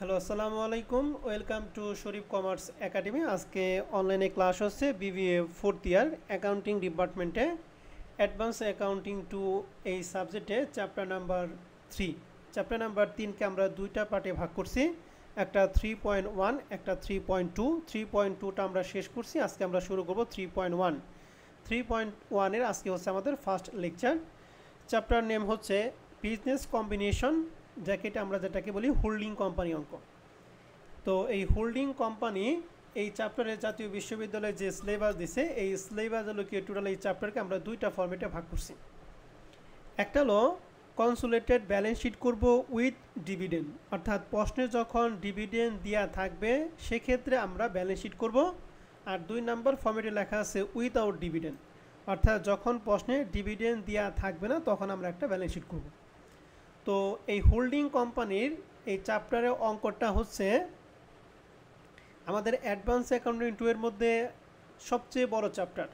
Hello আসসালামু আলাইকুম, welcome to Sharif commerce academy. আজকে অনলাইনে ক্লাস হচ্ছে বিবিএ ফোর্থ ইয়ার অ্যাকাউন্টিং ডিপার্টমেন্টে অ্যাডভান্স অ্যাকাউন্টিং টু এই সাবজেক্টে চ্যাপ্টার নাম্বার 3। চ্যাপ্টার নাম্বার 3কে আমরা দুইটা পার্টে ভাগ করছি, একটা 3.1 একটা 3.2। 3.2টা আমরা শেষ করছি, আজকে আমরা শুরু করব 3.1। 3.1-এর আজকে হচ্ছে আমাদের ফার্স্ট লেকচার। চ্যাপ্টার নেম হচ্ছে বিজনেস কম্বিনেশন, আমরা যেটাকে বলি হোল্ডিং কোম্পানি অঙ্ক। তো এই হোল্ডিং কোম্পানি এই চ্যাপ্টারে জাতীয় বিশ্ববিদ্যালয়ে যে সিলেবাস দিছে, এই সিলেবাসগুলোকে টোটাল এই চ্যাপ্টারকে আমরা দুইটা ফরম্যাটে ভাগ করছি। একটা হলো কনসোলিডেটেড ব্যালেন্স শিট করব উইথ ডিভিডেন্ড, অর্থাৎ প্রশ্নে যখন ডিভিডেন্ড দেওয়া থাকবে সেক্ষেত্রে আমরা ব্যালেন্স শিট করব। আর 2 নম্বর ফরম্যাটে লেখা আছে উইথআউট ডিভিডেন্ড, অর্থাৎ যখন প্রশ্নে ডিভিডেন্ড দেওয়া থাকবে না তখন আমরা একটা ব্যালেন্স শিট করব। তো এই হোল্ডিং কোম্পানির এই চ্যাপ্টারের অঙ্কটা হচ্ছে আমাদের অ্যাডভান্স অ্যাকাউন্টিং 2 এর মধ্যে সবচেয়ে বড় চ্যাপ্টার।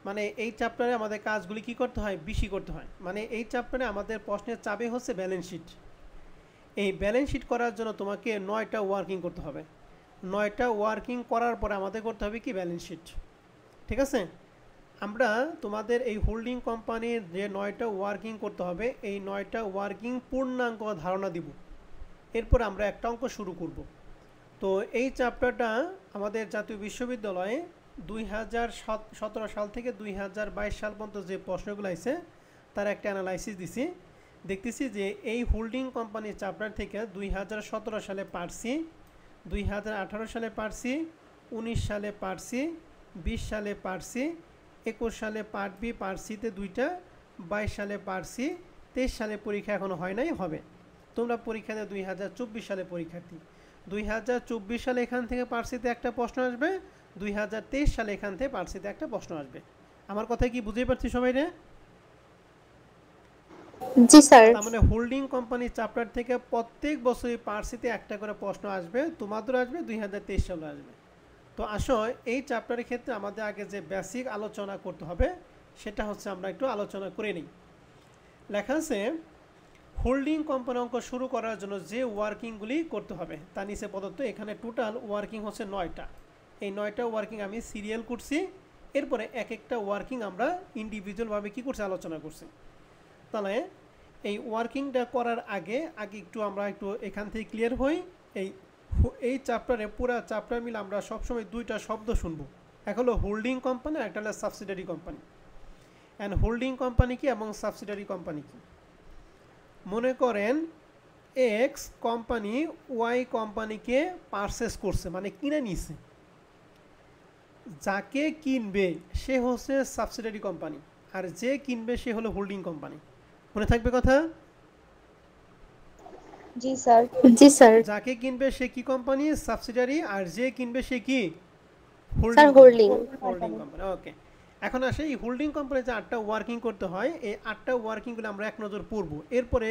মানে এই চ্যাপ্টারে আমাদের কাজগুলি কি করতে হয়, বেশি করতে হয়। মানে এই চ্যাপ্টারে আমাদের প্রশ্নের চাবে হচ্ছে ব্যালেন্স শিট। এই ব্যালেন্স শিট করার জন্য তোমাকে 9টা ওয়ার্কিং করতে হবে। 9টা ওয়ার্কিং করার পরে আমাদের করতে হবে কি, ব্যালেন্স শিট। ঠিক আছে, আমরা তোমাদের এই হোল্ডিং কোম্পানির যে 9টা ওয়ার্কিং করতে হবে, এই 9টা ওয়ার্কিং পূর্ণাঙ্গ ধারণা দিব। এরপর আমরা একটা অঙ্ক শুরু করব। তো এই চ্যাপ্টারটা আমাদের জাতীয় বিশ্ববিদ্যালয়ে 2017 সাল থেকে 2022 সাল পর্যন্ত যে প্রশ্নগুলো আছে তার একটা অ্যানালাইসিস দিছি। দেখতেছি যে এই হোল্ডিং কোম্পানির চ্যাপ্টার থেকে 2017 সালে পারছি, 2018 সালে পারছি, 19 সালে পারছি, 20 সালে পারছি, 21 সালে পার্ট বি পারছিতে 2টা, 22 সালে পারছি, 23 সালে পরীক্ষা এখনও হয় নাই, হবে। তোমরা পরীক্ষা দেয় 2024 সালে পরীক্ষার্থী। 2024 সালে এখান থেকে পার্সিতে একটা প্রশ্ন আসবে, 2023 সালে এখান থেকে পার্সিতে একটা প্রশ্ন আসবে। আমার কথা কি বুঝতে পারছি সবাই রে? জি স্যার। তার মানে হোল্ডিং কোম্পানি চ্যাপ্টার থেকে প্রত্যেক বছরই পার্সিতে একটা করে প্রশ্ন আসবে, তোমাদের আসবে, 2023 সালে আসবে। তো আসো এই চ্যাপ্টারের ক্ষেত্রে আমাদের আগে যে বেসিক আলোচনা করতে হবে সেটা হচ্ছে আমরা একটু আলোচনা করে নিই। লেখা আছে হোল্ডিং কোম্পানি অঙ্ক শুরু করার জন্য যে ওয়ার্কিংগুলি করতে হবে তার নিচে প্রদত্ত। এখানে টোটাল ওয়ার্কিং হচ্ছে 9টা। এই 9টা ওয়ার্কিং আমি সিরিয়াল করছি, এরপরে এক একটা ওয়ার্কিং আমরা ইন্ডিভিজুয়ালভাবে কী করছি, আলোচনা করছি। তাহলে এই ওয়ার্কিংটা করার আগে আমরা একটু এখান থেকে ক্লিয়ার হই। এই চ্যাপ্টারে পুরো চ্যাপ্টার মিলে আমরা সবসময় দুইটা শব্দ শুনবো, এক হলো হোল্ডিং কোম্পানি, একটা হলো subsidiary company. And holding company কি এবং সাবসিডারি কোম্পানি কি? মনে করেন এক্স কোম্পানি ওয়াই কোম্পানিকে পারচেস করছে, মানে কিনে নিছে। যাকে কিনবে সে হচ্ছে সাবসিডারি কোম্পানি, আর যে কিনবে সে হলো হোল্ডিং কোম্পানি। মনে থাকবে কথা? জি স্যার। জি স্যার। যাকে কিনবে সে কি কোম্পানি, সাবসিডারি, আর যে কিনবে সে কি, স্যার হোল্ডিং হোল্ডিং। কোম্পানি। ওকে, এখন আসে এই হোল্ডিং কোম্পানি যে 8টা ওয়ার্কিং করতে হয়, এই 8টা ওয়ার্কিংগুলো আমরা এক নজর পড়ব। এরপরে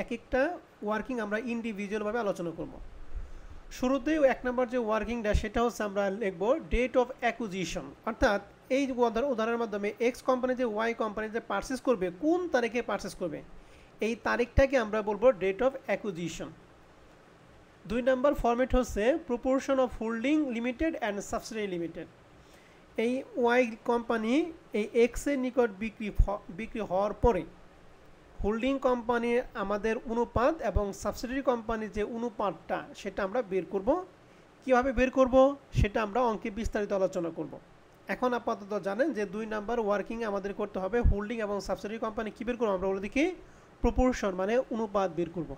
এক একটা ওয়ার্কিং আমরা ইন্ডিভিজুয়ালভাবে আলোচনা করব। শুরুতেই 1 নম্বর যে ওয়ার্কিংটা সেটা হচ্ছে আমরা লিখব ডেট অফ অ্যাকুইজিশন, অর্থাৎ এই উদাহরণের মাধ্যমে এক্স কোম্পানি যে ওয়াই কোম্পানি যে পারচেস করবে, কোন তারিখে পারচেস করবে, এই তারিখটাকে আমরা বলবো ডেট অফ অ্যাকুইজিশন। 2 নম্বর ফরম্যাট হচ্ছে proportion of holding limited and subsidiary limited. এই ওয়াই কোম্পানি এই এক্সের নিকট বিক্রি হওয়ার পরে হোল্ডিং কোম্পানির আমাদের অনুপাত এবং সাবসিডারি কোম্পানির যে অনুপাতটা সেটা আমরা বের করব। কিভাবে বের করব সেটা আমরা অঙ্কে বিস্তারিত আলোচনা করব। এখন আপাতত জানেন যে 2 নাম্বার ওয়ার্কিং আমাদের করতে হবে হোল্ডিং এবং সাবসিডারি কোম্পানি কী বের করবো, আমরা বলে দেখি প্রপোর্শন মানে অনুপাত বের করব,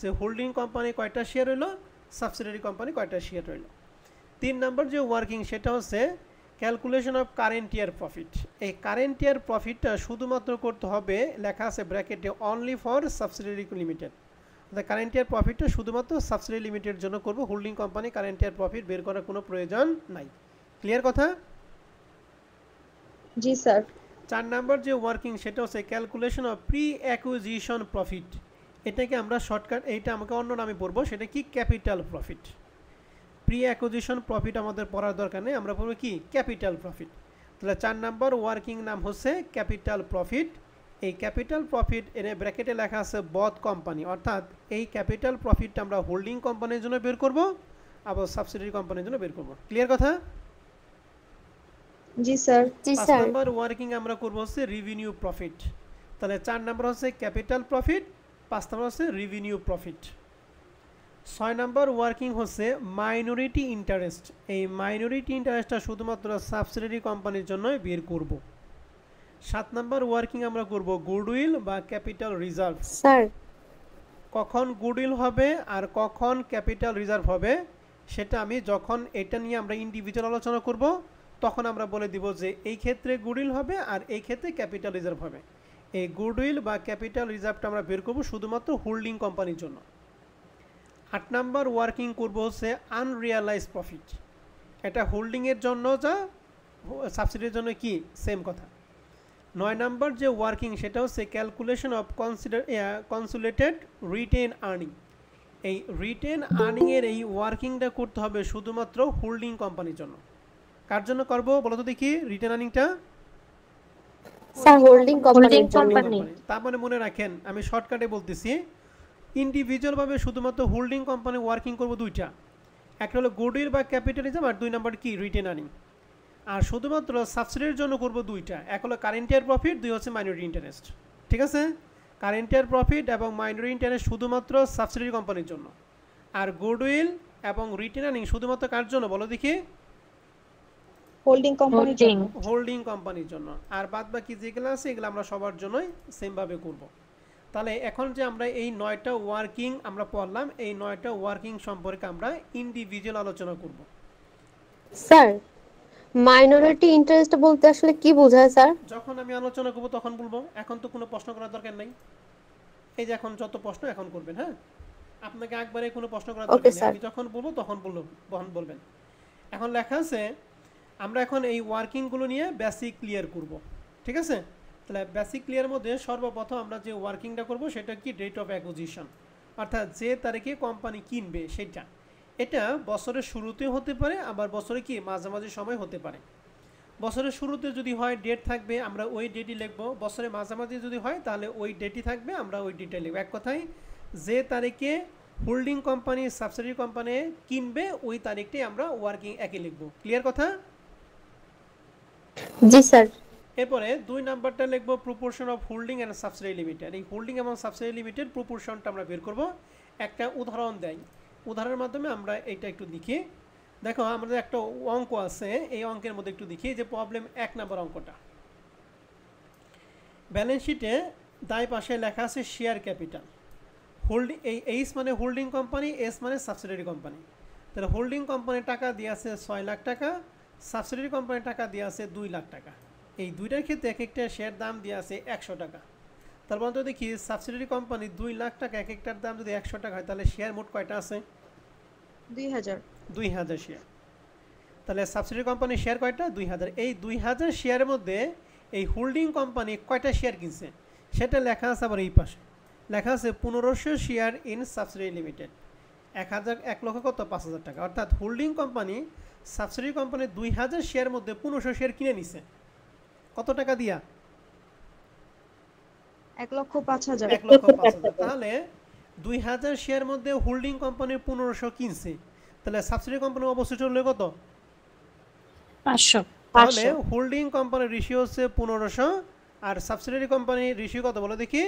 যে হোল্ডিং কোম্পানি কয়টা শেয়ার রইল, সাবসিডারি কোম্পানি কয়টা শেয়ার রইল। 3 নাম্বার যে ওয়ার্কিং সেটা হচ্ছে calculation of current year profit. এই কারেন্ট ইয়ার প্রফিটটা শুধুমাত্র করতে হবে, লেখা আছে ব্র্যাকেটে only for subsidiary limited. Current year প্রফিটটা শুধুমাত্র সাবসিডারি লিমিটেডের জন্য করব, holding company current year profit বের করার কোনো প্রয়োজন নাই। ক্লিয়ার কথা? জি স্যার। 4 নাম্বার যে ওয়ার্কিং সেটা হচ্ছে calculation of pre acquisition profit. এটাকে আমরা শর্টকাট, এইটা আমাকে অন্য নামে পড়বো, সেটা কি capital profit. Pre acquisition profit আমাদের পড়ার দরকার নেই, আমরা পড়বো কি ক্যাপিটাল প্রফিট। তাহলে 4 নাম্বার ওয়ার্কিং নাম হচ্ছে ক্যাপিটাল প্রফিট। এই ক্যাপিটাল প্রফিট এর ব্র্যাকেটে লেখা আছে বথ কোম্পানি, অর্থাৎ এই ক্যাপিটাল প্রফিটটা আমরা হোল্ডিং কোম্পানির জন্য বের করব আবার সাবসিডিয়ারি কোম্পানির জন্য বের করব। ক্লিয়ার কথা? জি স্যার। জি 5 স্যার। নাম্বার ওয়ার্কিং আমরা করব হচ্ছে রেভিনিউ প্রফিট। তাহলে 4 নাম্বার হচ্ছে ক্যাপিটাল প্রফিট, 5 নাম্বার হচ্ছে রেভিনিউ প্রফিট। 6 নাম্বার ওয়ার্কিং হচ্ছে মাইনরিটি ইন্টারেস্ট। এই মাইনরিটি ইন্টারেস্টটা শুধুমাত্র সাবসিডিয়ারি কোম্পানির জন্যই বের করব। 7 নাম্বার ওয়ার্কিং আমরা করব গুডউইল বা ক্যাপিটাল রিজার্ভ। স্যার। কখন গুডউইল হবে আর কখন ক্যাপিটাল রিজার্ভ হবে সেটা আমি যখন এটা নিয়ে আমরা ইন্ডিভিজুয়াল আলোচনা করব তখন আমরা বলে দিব যে এই ক্ষেত্রে গুডউইল হবে আর এই ক্ষেত্রে ক্যাপিটাল রিজার্ভ হবে। এই গুডউইল বা ক্যাপিটাল রিজার্ভটা আমরা বের করব শুধুমাত্র হোল্ডিং কোম্পানির জন্য। 8 নাম্বার ওয়ার্কিং করব হচ্ছে আনরিয়ালাইজ প্রফিট। এটা হোল্ডিংয়ের জন্য যা সাবসিডির জন্য কি সেম কথা। 9 নাম্বার যে ওয়ার্কিং সেটা হচ্ছে calculation of consolidated written earning. এই রিটেন আর্নিংয়ের এই ওয়ার্কিংটা করতে হবে শুধুমাত্র হোল্ডিং কোম্পানির জন্য। কার জন্য করব বলো তো দেখি রিটেন আর্নিংটা? স্যার হোল্ডিং কোম্পানির জন্য। তার মানে মনে রাখেন আমি শর্টকাটে বলতেছি, ইন্ডিভিজুয়ালভাবে শুধুমাত্র হোল্ডিং কোম্পানি ওয়ার্কিং করব দুইটা, একটা হলো গুডউইল বা ক্যাপিটাল রিজার্ভ আর 2 নাম্বার কি রিটেন আর্নিং। আর শুধুমাত্র সাবসিডির জন্য করব দুইটা, এক হলো কারেন্ট ইয়ার প্রফিট, দুই হচ্ছে মাইনরিটি ইন্টারেস্ট। ঠিক আছে? কারেন্ট ইয়ার প্রফিট এবং মাইনরিটি ইন্টারেস্ট শুধুমাত্র সাবসিডিয়ারি কোম্পানির জন্য, আর গুডউইল এবং রিটেন আর্নিং শুধুমাত্র কার জন্য বলো দেখি? হোল্ডিং কোম্পানির জন্য। হোল্ডিং কোম্পানির জন্য। আর বাদ বাকি যেগুলো আছে এগুলো আমরা সবার জন্যই সেমভাবে করব। তাহলে এখন যে আমরা এই 9টা ওয়ার্কিং আমরা পড়লাম, এই 9টা ওয়ার্কিং সম্পর্কে আমরা ইন্ডিভিজুয়াল আলোচনা করব। স্যার মাইনরিটি ইন্টারেস্ট বলতে আসলে কি বোঝায় স্যার? যখন আমি আলোচনা করব তখন বলবো, এখন তো কোনো প্রশ্ন করার দরকার নাই। এই যে এখন যত প্রশ্ন এখন করবেন, হ্যাঁ আপনাকে একবারে কোনো প্রশ্ন করার দরকার নেই, আমি যখন বলবো তখন বলবেন। এখন লেখা আছে আমরা এখন এই ওয়ার্কিংগুলো নিয়ে বেসিক ক্লিয়ার করব। ঠিক আছে? তাহলে বেসিক ক্লিয়ার মধ্যে সর্বপ্রথম আমরা যে ওয়ার্কিংটা করব সেটা কি ডেট অফ অ্যাকুইজিশন, অর্থাৎ যে তারিখে কোম্পানি কিনবে সেটা। এটা বছরের শুরুতে হতে পারে আবার বছরে কি মাঝামাঝি সময় হতে পারে। বছরের শুরুতে যদি হয় ডেট থাকবে আমরা ওই ডেটই লিখব, বছরের মাঝামাঝি যদি হয় তাহলে ওই ডেটই থাকবে আমরা ওই ডেটে লিখব। এক কথায় যে তারিখে হোল্ডিং কোম্পানি সাবসিডিয়ারি কোম্পানি কিনবে ওই তারিখটাই আমরা ওয়ার্কিং একই লিখব। ক্লিয়ার কথা? জি স্যার। এরপরে 2 নাম্বারটা লিখব proportion of holding and subsidiary limited. এই হোল্ডিং এবং সাবসিডিয়ারি লিমিটেড প্রপোর্শনটা আমরা বের করব। একটা উদাহরণ দেই, উদাহরণের মাধ্যমে আমরা এটা একটু দেখি। দেখো আমাদের একটা অঙ্ক আছে, এই অঙ্কের মধ্যে একটু দেখি যে প্রবলেম 1 নাম্বার অঙ্কটা। ব্যালেন্স শিটে দায় পাশে লেখা আছে শেয়ার ক্যাপিটাল। হোল্ডিং এই এইচ মানে হোল্ডিং কোম্পানি, এস মানে সাবসিডিয়ারি কোম্পানি। তাহলে হোল্ডিং কোম্পানির টাকা দিয়ে আছে 6 লাখ টাকা, সাবসিডিয়ারি কোম্পানির টাকা দিয়ে আছে 2 লাখ টাকা। এই দুইটার ক্ষেত্রে এক একটা শেয়ার দাম দিয়ে আছে 100 টাকা। তার মানে দেখি সাবসিডিয়ারি কোম্পানি 2 লাখ টাকা, এক একটার দাম যদি 100 টাকা হয় তাহলে শেয়ার মোট কয়টা আছে? 2000 শেয়ার। তাহলে সাবসিডিয়ারি কোম্পানির শেয়ার কয়টা? 2000। এই 2000 শেয়ারের মধ্যে এই হোল্ডিং কোম্পানি কয়টা শেয়ার কিনছে সেটা লেখা আছে আবার এই পাশে লেখা আছে 1500 শেয়ার ইন সাবসিডিয়ারি লিমিটেড। 1 লক্ষ কত? 5000 টাকা। অর্থাৎ হোল্ডিং কোম্পানি সাবসিডিয়ারি কোম্পানির 2000 শেয়ারের মধ্যে 1500 শেয়ার কিনে নিছে কত টাকা দিয়া? 1,05,000। তাহলে 2000 শেয়ার মধ্যে হোল্ডিং কোম্পানির 1500 কিনছে, তাহলে সাবসিডিয়ারি কোম্পানির অবশিষ্ট হলো কত? 500। তাহলে হোল্ডিং কোম্পানির রেশিও হচ্ছে 1500 আর সাবসিডিয়ারি কোম্পানির রেশিও কত বলো দেখি?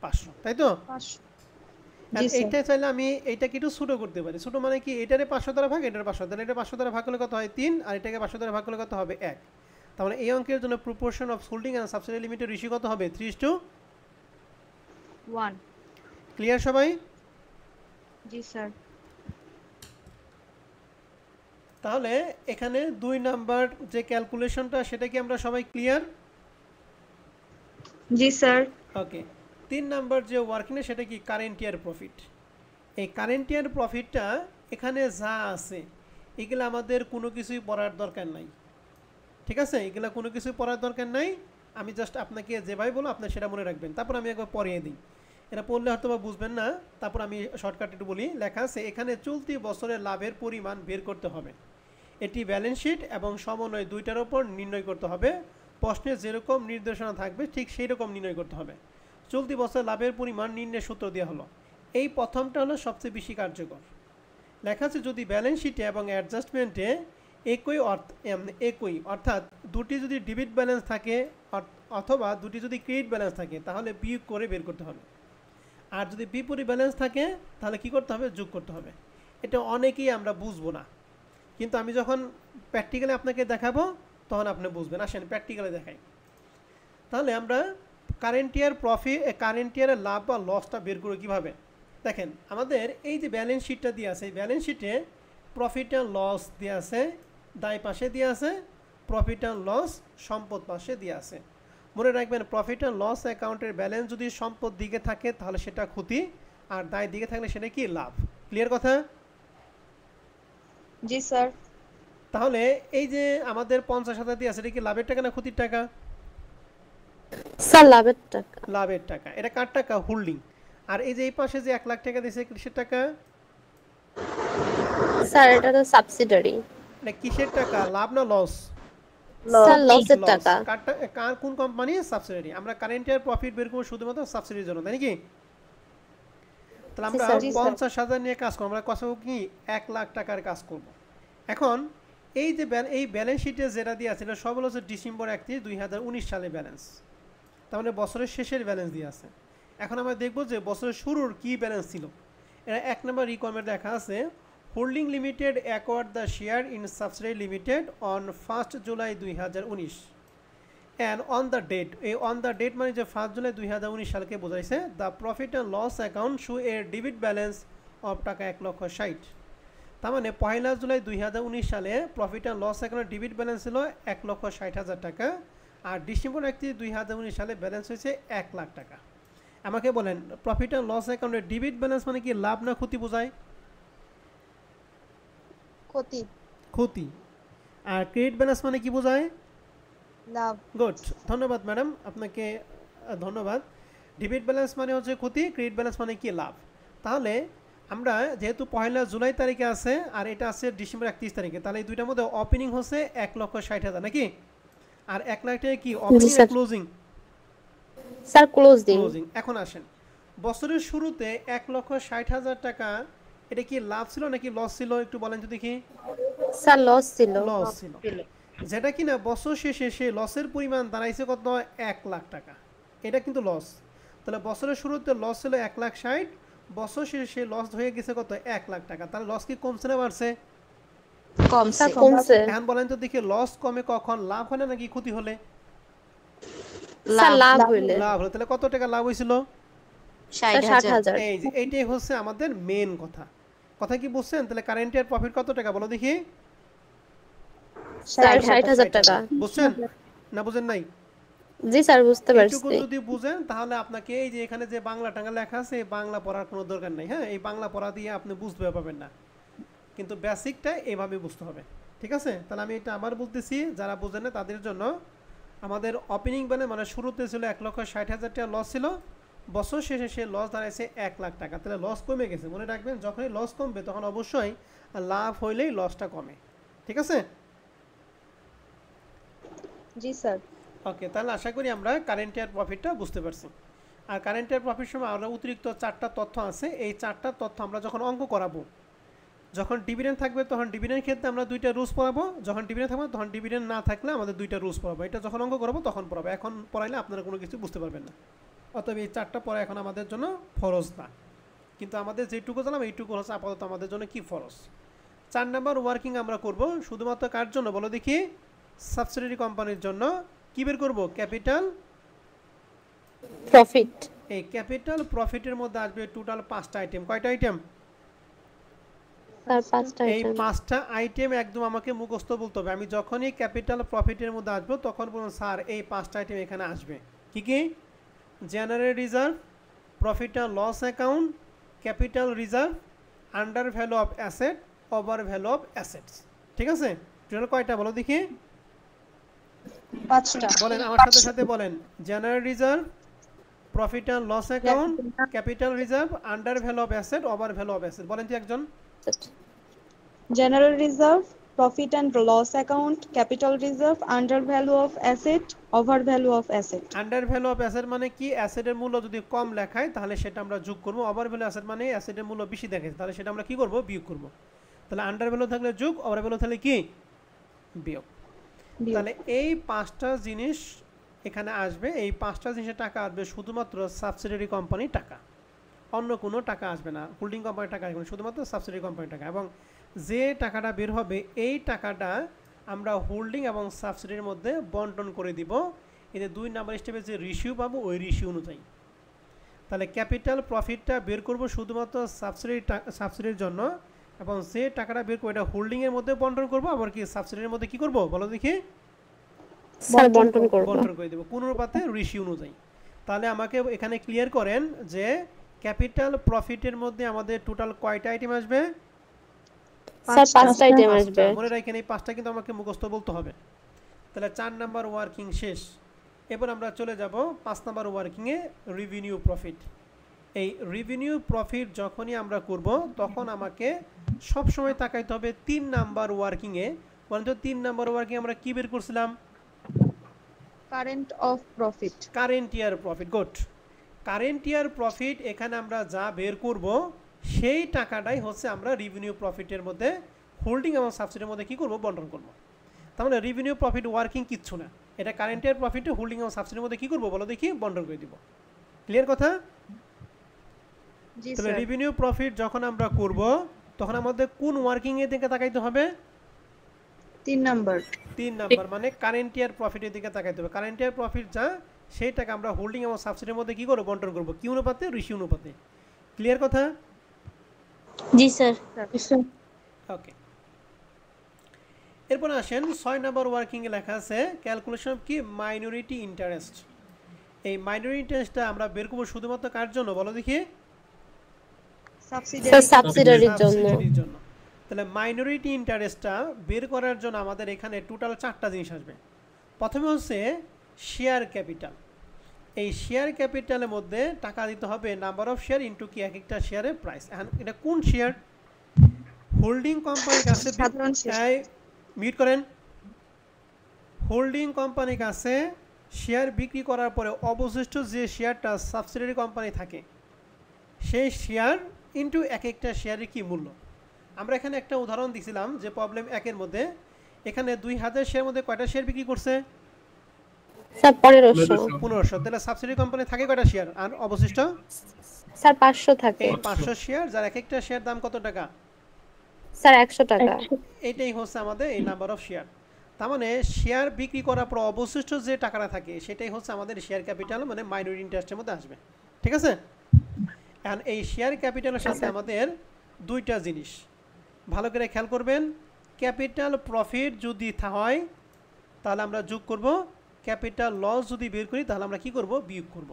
500, তাই তো? 500। এইটা চাইলে আমি এইটাকে একটু ছোট করতে পারি। ছোট মানে কি এটারে 500 দ্বারা ভাগ, এটারে 500 দ্বারা, এটা 500 দ্বারা ভাগ করলে কত হয়? 3, আর এটাকে 500 দ্বারা ভাগ করলে কত হবে? 1। তাহলে এই অঙ্কের জন্য proportion of holding and subsidiary limited ratio কত হবে? 3:1। ক্লিয়ার সবাই? জি স্যার। তাহলে এখানে 2 নাম্বার যে ক্যালকুলেশনটা সেটা কি আমরা সবাই ক্লিয়ার? জি স্যার। ওকে। 3 নাম্বার যে ওয়ার্কিং সেটা কি কারেন্ট ইয়ার প্রফিট। এই কারেন্ট ইয়ার প্রফিটটা এখানে যা আছে এগুলো আমাদের কোনো কিছুই পড়ার দরকার নাই। ঠিক আছে? এগুলো কোনো কিছুই পড়ার দরকার নাই, আমি জাস্ট আপনাকে যেভাবে বলো আপনি সেটা মনে রাখবেন। তারপর আমি একবার পড়িয়ে দিই, এটা পড়লে হয়তো বা বুঝবেন না। তারপর আমি শর্টকাট একটু বলি। লেখা আছে এখানে চলতি বছরের লাভের পরিমাণ বের করতে হবে, এটি ব্যালেন্স শিট এবং সমন্বয় দুইটার উপর নির্ণয় করতে হবে। প্রশ্নে যেরকম নির্দেশনা থাকবে ঠিক সেই রকম নির্ণয় করতে হবে। চলতি বছর লাভের পরিমাণ নির্ণয়ের সূত্র দেওয়া হলো। এই প্রথমটা হলো সবচেয়ে বেশি কার্যকর। লেখা আছে যদি ব্যালেন্স শিটে এবং অ্যাডজাস্টমেন্টে একই অর্থাৎ দুটি যদি ডেবিট ব্যালেন্স থাকে অথবা দুটি যদি ক্রেডিট ব্যালেন্স থাকে তাহলে বিয়োগ করে বের করতে হবে। আর যদি বিপরীত ব্যালেন্স থাকে তাহলে কি করতে হবে? যোগ করতে হবে। এটা অনেকেই আমরা বুঝবো না, কিন্তু আমি যখন প্র্যাকটিক্যালি আপনাকে দেখাবো তখন আপনি বুঝবেন। আসেন প্র্যাকটিক্যালি দেখাই। তাহলে আমরা কারেন্ট ইয়ারের লাভ বা লসটা বের করব কীভাবে? দেখেন আমাদের এই যে ব্যালেন্স শিটটা দিয়ে আছে, এই ব্যালেন্স শিটে প্রফিট অ্যান্ড লস দিয়ে আছে, দায় পাশে দিয়ে আছে, প্রফিট অ্যান্ড লস সম্পদ পাশে দিয়ে আছে। মনে রাখবেন প্রফিট অ্যান্ড লস অ্যাকাউন্টের ব্যালেন্স যদি সম্পদ দিকে থাকে তাহলে সেটা ক্ষতি, আর দায় দিকে থাকলে সেটা কি? লাভ। ক্লিয়ার কথা? জি স্যার। তাহলে এই যে আমাদের 50,000 দিয়ে আছে, এটা কি লাভের টাকা না ক্ষতির টাকা? স্যার লাভের টাকা। লাভের টাকা। এটা কার টাকা? হোল্ডিং। আর এই যে এই পাশে যে 1 লাখ টাকা দিয়েছে কিসের টাকা? স্যার এটা তো সাবসিডারি। এটা কিসের টাকা? লাভ না লস? স্যার লসের টাকা। কার কোন কোম্পানি? সাবসিডারি। আমরা কারেন্ট ইয়ার প্রফিট বের করব শুধুমাত্র সাবসিডির জন্য, তাই নাকি? তাহলে আমরা 50,000 নিয়ে কাজ করব। আমরা কত কি 1 লাখ টাকার কাজ করব। এখন এই যে এই ব্যালেন্স শিটে যেটা দিয়ে আছে এটা সব হলো ডিসেম্বর 31, 2019 সালে ব্যালেন্স। তার মানে বছরের শেষের ব্যালেন্স দিয়ে আছে। এখন আমরা দেখব যে বছরের শুরুর কি ব্যালেন্স ছিল। এটা 1 নম্বর রিকোয়ারমেন্ট দেখা আছে, holding limited acquired the share in subsidiary limited on 1 July 2019 and on the date. এই অন দ্য ডেট মানে যে 1 জুলাই 2019 সালকে বোঝাইছে। The profit and loss account show a debit balance of টাকা 1,60,000। তার মানে 1 জুলাই 2019 সালে প্রফিট অ্যান্ড লস অ্যাকাউন্টের ডেবিট ব্যালেন্স ছিল 1,60,000 টাকা, আর ডিসেম্বর 31, 2019 সালে ব্যালেন্স হয়েছে 1 লাখ টাকা। আমাকে বলেন প্রফিট অ্যান্ড লস অ্যাকাউন্টের ডেবিট ব্যালেন্স মানে কি লাভ না ক্ষতি বোঝায়? ক্ষতি। ক্ষতি। আর ক্রেডিট ব্যালেন্স মানে কি বোঝায়? লাভ। গুড, ধন্যবাদ ম্যাডাম, আপনাকে ধন্যবাদ। ডেবিট ব্যালেন্স মানে হচ্ছে ক্ষতি, ক্রেডিট ব্যালেন্স মানে কি লাভ। তাহলে আমরা যেহেতু 1 জুলাই তারিখে আছে আর এটা আছে ডিসেম্বর 31 তারিখে, তাহলে এই দুইটার মধ্যে ওপেনিং হচ্ছে 1,60,000 নাকি? আর 1 লাখ টাকা কি ওপেনিং না ক্লোজিং? Sir closing. এখন আসেন বছরের শুরুতে 1,60,000 টাকা, এটা কি লাভ ছিল নাকি লস ছিল একটু বলেন তো দেখি। স্যার লস ছিল। লস ছিল, যেটা কিনা বছর শেষে সেই লসের পরিমাণ দাঁড়াইছে কত? 1 লাখ টাকা। এটা কিন্তু লস। তাহলে বছরের শুরুতে লস ছিল 1,60,000, বছর শেষে সেই লস হয়ে গেছে কত? 1 লাখ টাকা। তাহলে লস কি কমছে না বাড়ছে? কমছে। এখন বলেন তো দেখি লস কমে কখন? লাভ হয় না নাকি ক্ষতি হলে? স্যার লাভ হইলে। লাভ হলে। তাহলে কত টাকা লাভ হয়েছিল? 60,000। এই যে এইটাই হচ্ছে আমাদের মেন কথা। কথা কি বুঝছেন? তাহলে কারেন্ট ইয়ার প্রফিট কত টাকা বলো দেখি? স্যার 60,000 টাকা। বুঝছেন না বুঝেন নাই? জি স্যার বুঝতে পারছি। এইটুকু যদি বুঝেন তাহলে আপনাকে এই যে এখানে যে বাংলা টাঙ্গা লেখা আছে এই বাংলা পড়ার কোনো দরকার নেই। হ্যাঁ, এই বাংলা পড়া দিয়ে আপনি বুঝতে পারবেন না, কিন্তু বেসিকটা এভাবে বুঝতে হবে। ঠিক আছে? তাহলে আমি এটা আবার বলতেছি, যারা বুঝেন না তাদের জন্য। আমাদের ওপেনিং মানে শুরুতে ছিল 1,60,000 টাকা লস ছিল, বছর শেষে সে লস দাঁড়াইছে 1 লাখ টাকা। তাহলে লস কমে গেছে। মনে রাখবেন যখনই লস কমবে তখন অবশ্যই লাভ হইলেই লসটা কমে। ঠিক আছে? জি স্যার। ওকে, তাহলে আশা করি আমরা কারেন্ট ইয়ার প্রফিটটা বুঝতে পারছি। আর কারেন্ট ইয়ার প্রফিট সময় আমরা অতিরিক্ত 4টা তথ্য আছে, এই 4টা তথ্য আমরা যখন অঙ্ক করাবো, যখন ডিভিডেন্ড থাকবে তখন ডিভিডেন্ড ক্ষেত্রে আমরা 2টা রুলস পড়াবো, যখন ডিভিডেন্ড থাকবে তখন ডিভিডেন্ড না থাকলে আমাদের 2টা রুলস পড়াবো। এটা যখন অঙ্ক করাবো তখন পড়াবো, এখন পড়াইলে আপনারা কোনো কিছু বুঝতে পারবেন না। অতএব এই 4টা পড়া এখন আমাদের জন্য ফরজ না, কিন্তু আমাদের যেটুকু জানলাম এইটুকু হচ্ছে আপাতত আমাদের জন্য কি ফরজ। 4 নাম্বার ওয়ার্কিং আমরা করব শুধুমাত্র কার জন্য বলো দেখি? সাবসিডিয়ারি কোম্পানির জন্য। কি বের করব? Capital profit. এই ক্যাপিটাল প্রফিটের মধ্যে আসবে টোটাল 5টা আইটেম। কয়টা আইটেম? স্যার 5টা এই আইটেম। 5টা আইটেম একদম আমাকে মুখস্থ বলতে হবে। আমি যখনই ক্যাপিটাল প্রফিটের মধ্যে আসবো তখন বলুন স্যার এই 5টা আইটেম এখানে আসবে। কি কি? General reserve, profit and loss account, capital reserve, under value of asset, over value of assets. ঠিক আছে? টোটাল কয়টা বলো দেখি? 5টা। বলেন আমার সাথে সাথে বলেন। General reserve, profit and loss account, capital reserve, under value of asset, over value of asset. বলেন তো একজন। General reserve, profit and loss account, capital reserve, under value of asset, over value of asset. Under value of asset মানে কি, অ্যাসেটের মূল্য যদি কম লেখায় তাহলে সেটা আমরা যোগ করব, ওভার ভ্যালু অ্যাসেট মানে অ্যাসেটের মূল্য বেশি দেখায় তাহলে সেটা আমরা কি করব, বিয়োগ করব। তাহলে আন্ডার ভ্যালু থাকলে যোগ, ওভার ভ্যালু থাকলে কি বিয়োগ। তাহলে এই পাঁচটা জিনিস এখানে আসবে, এই পাঁচটা জিনিসের টাকা আসবে শুধুমাত্র সাবসিডিয়ারি কোম্পানির টাকা, অন্য কোনো টাকা আসবে না, হোল্ডিং কোম্পানির টাকা আসবে না, শুধুমাত্র সাবসিডিয়ারি কোম্পানির টাকা। এবং যে টাকাটা বের হবে এই টাকাটা আমরা হোল্ডিং এবং সাবসিডির মধ্যে বন্টন করে দিব, এতে 2 নাম্বার স্টেপে যে রেশিও পাবো ওই রেশিও অনুযায়ী। তাহলে ক্যাপিটাল প্রফিটটা বের করব শুধুমাত্র সাবসিডির জন্য, এবং যে টাকাটা বের করবো এটা হোল্ডিংয়ের মধ্যে বন্টন করব, আবার কি সাবসিডির মধ্যে কি করব বলো দেখি, স্যার বন্টন করব। বন্টন করে দেব কোন অনুপাতে, রেশিও অনুযায়ী। তাহলে আমাকে এখানে ক্লিয়ার করেন যে ক্যাপিটাল প্রফিটের মধ্যে আমাদের টোটাল কয়টা আইটেম আসবে? স্যার 5টা আইটেম আসবে। মনে রাখেন এই 5টা কিন্তু আমাকে মুখস্থ বলতে হবে। তাহলে 4 নাম্বার ওয়ার্কিং শেষ। এবার আমরা চলে যাব 5 নাম্বার ওয়ার্কিংয়ে, রেভিনিউ প্রফিট। এই রেভিনিউ প্রফিট যখনই আমরা করব তখন আমাকে সব সময় তাকাইতে হবে 3 নাম্বার ওয়ার্কিংয়ে। বলতো 3 নাম্বার ওয়ার্কিং আমরা কি বের করছিলাম? Current of profit. Current year profit. Good. Current year profit এখানে আমরা যা বের করব সেই টাকাটাই হচ্ছে আমরা রেভিনিউ প্রফিটের মধ্যে হোল্ডিং এবং সাবসিডির মধ্যে কি করব, বন্টন করব। তার মানে রেভিনিউ প্রফিট ওয়ার্কিং কিচ্ছু না, এটা কারেন্ট ইয়ার প্রফিটে হোল্ডিং এবং সাবসিডির মধ্যে কি করব বলো দেখি, বন্টন করে দিব। ক্লিয়ার কথা? জি তাহলে স্যার। রেভিনিউ প্রফিট যখন আমরা করব তখন আমাদের কোন ওয়ার্কিং এর দিকে তাকাইতে হবে? 3 নাম্বার। 3 নাম্বার মানে কারেন্ট ইয়ার প্রফিটের দিকে তাকাইতে হবে। কারেন্ট ইয়ার প্রফিট যা সেই টাকা আমরা হোল্ডিং এবং সাবসিডির মধ্যে কি করব, বন্টন করব। কি অনুপাতে? রেশিও অনুপাতে। ক্লিয়ার কথা? জি স্যার। ওকে। এরপর আসেন 6 নাম্বার ওয়ার্কিং এ লেখা আছে ক্যালকুলেশন অফ কি, মাইনরিটি ইন্টারেস্ট। এই মাইনরিটি ইন্টারেস্টটা আমরা বের করব শুধুমাত্র কার জন্য বলো দেখি? সাবসিডিয়ারি। সাবসিডিয়ারির জন্য। সাবসিডিয়ারির জন্য। তাহলে মাইনরিটি ইন্টারেস্টটা বের করার জন্য আমাদের এখানে টোটাল 4টা জিনিস আসবে। প্রথমে হচ্ছে শেয়ার ক্যাপিটাল। এই শেয়ার ক্যাপিটালের মধ্যে টাকা দিতে হবে নাম্বার অফ শেয়ার ইনটু কি এক একটা শেয়ারের প্রাইস। এখন এটা কোন শেয়ার? হোল্ডিং কোম্পানির কাছে, সাধারণ শেয়ার। মিউট করেন। হোল্ডিং কোম্পানির কাছে শেয়ার বিক্রি করার পরে অবশিষ্ট যে শেয়ারটা সাবসিডিয়ারি কোম্পানি থাকে সেই শেয়ার ইনটু এক একটা শেয়ারের কি মূল্য। আমরা এখানে একটা উদাহরণ দিছিলাম যে প্রবলেম 1-এর মধ্যে, এখানে 2000 শেয়ারের মধ্যে কয়টা শেয়ার বিক্রি করছে? স্যার 1500। 1500। তাহলে সাবসিডিয়ারি কোম্পানি থাকে কয়টা শেয়ার আর অবশিষ্ট? স্যার 500 থাকে। এই 500 শেয়ার, যার এক একটা শেয়ার দাম কত টাকা? স্যার 100 টাকা। এটাই হচ্ছে আমাদের এই নাম্বার অফ শেয়ার। তার মানে শেয়ার বিক্রি করার পর অবশিষ্ট যে টাকাটা থাকে সেটাই হচ্ছে আমাদের শেয়ার ক্যাপিটাল মানে মাইনরিটি ইন্টারেস্টের মধ্যে আসবে। ঠিক আছে? এখন এই শেয়ার ক্যাপিটালের সাথে আমাদের 2টা জিনিস ভালো করে খেয়াল করবেন। ক্যাপিটাল প্রফিট যদি হয় তাহলে আমরা যোগ করব, ক্যাপিটাল লস যদি বের করি তাহলে আমরা কি করব, বিয়োগ করব।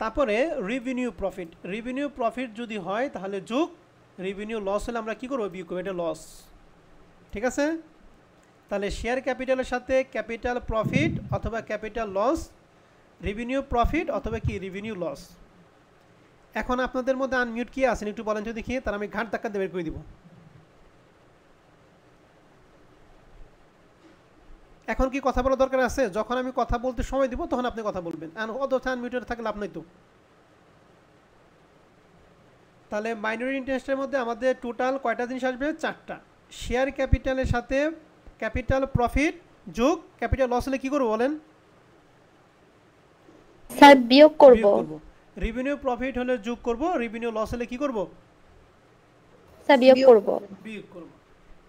তারপরে রেভিনিউ প্রফিট। রেভিনিউ প্রফিট যদি হয় তাহলে যোগ, রেভিনিউ লস হলে আমরা কি করব, বিয়োগ করব। এটা লস। ঠিক আছে? তাহলে শেয়ার ক্যাপিটালের সাথে ক্যাপিটাল প্রফিট অথবা ক্যাপিটাল লস, রেভিনিউ প্রফিট অথবা কি রেভিনিউ লস। এখন আপনাদের মধ্যে আনমিউট কি আছেন একটু বলেন তো দেখি, তার আমি ঘাট ধাক্কা দিয়ে বের করে দিব। এখন কি কথা বলা দরকার আছে? যখন আমি কথা বলতে সময় দিব তখন আপনি কথা বলবেন, আর অযথা আনমিউটেড থাকলে লাভ নাই তো। তাহলে মাইনরিটি ইন্টারেস্টের মধ্যে আমাদের টোটাল কয়টা জিনিস আসবে? 4টা। শেয়ার ক্যাপিটালের সাথে ক্যাপিটাল প্রফিট যোগ ক্যাপিটাল লস হলে কি করব বলেন? স্যার বিয়োগ করব। রেভিনিউ প্রফিট হলে যোগ করব, রেভিনিউ লস হলে কি করব? স্যার বিয়োগ করব। বিয়োগ করব।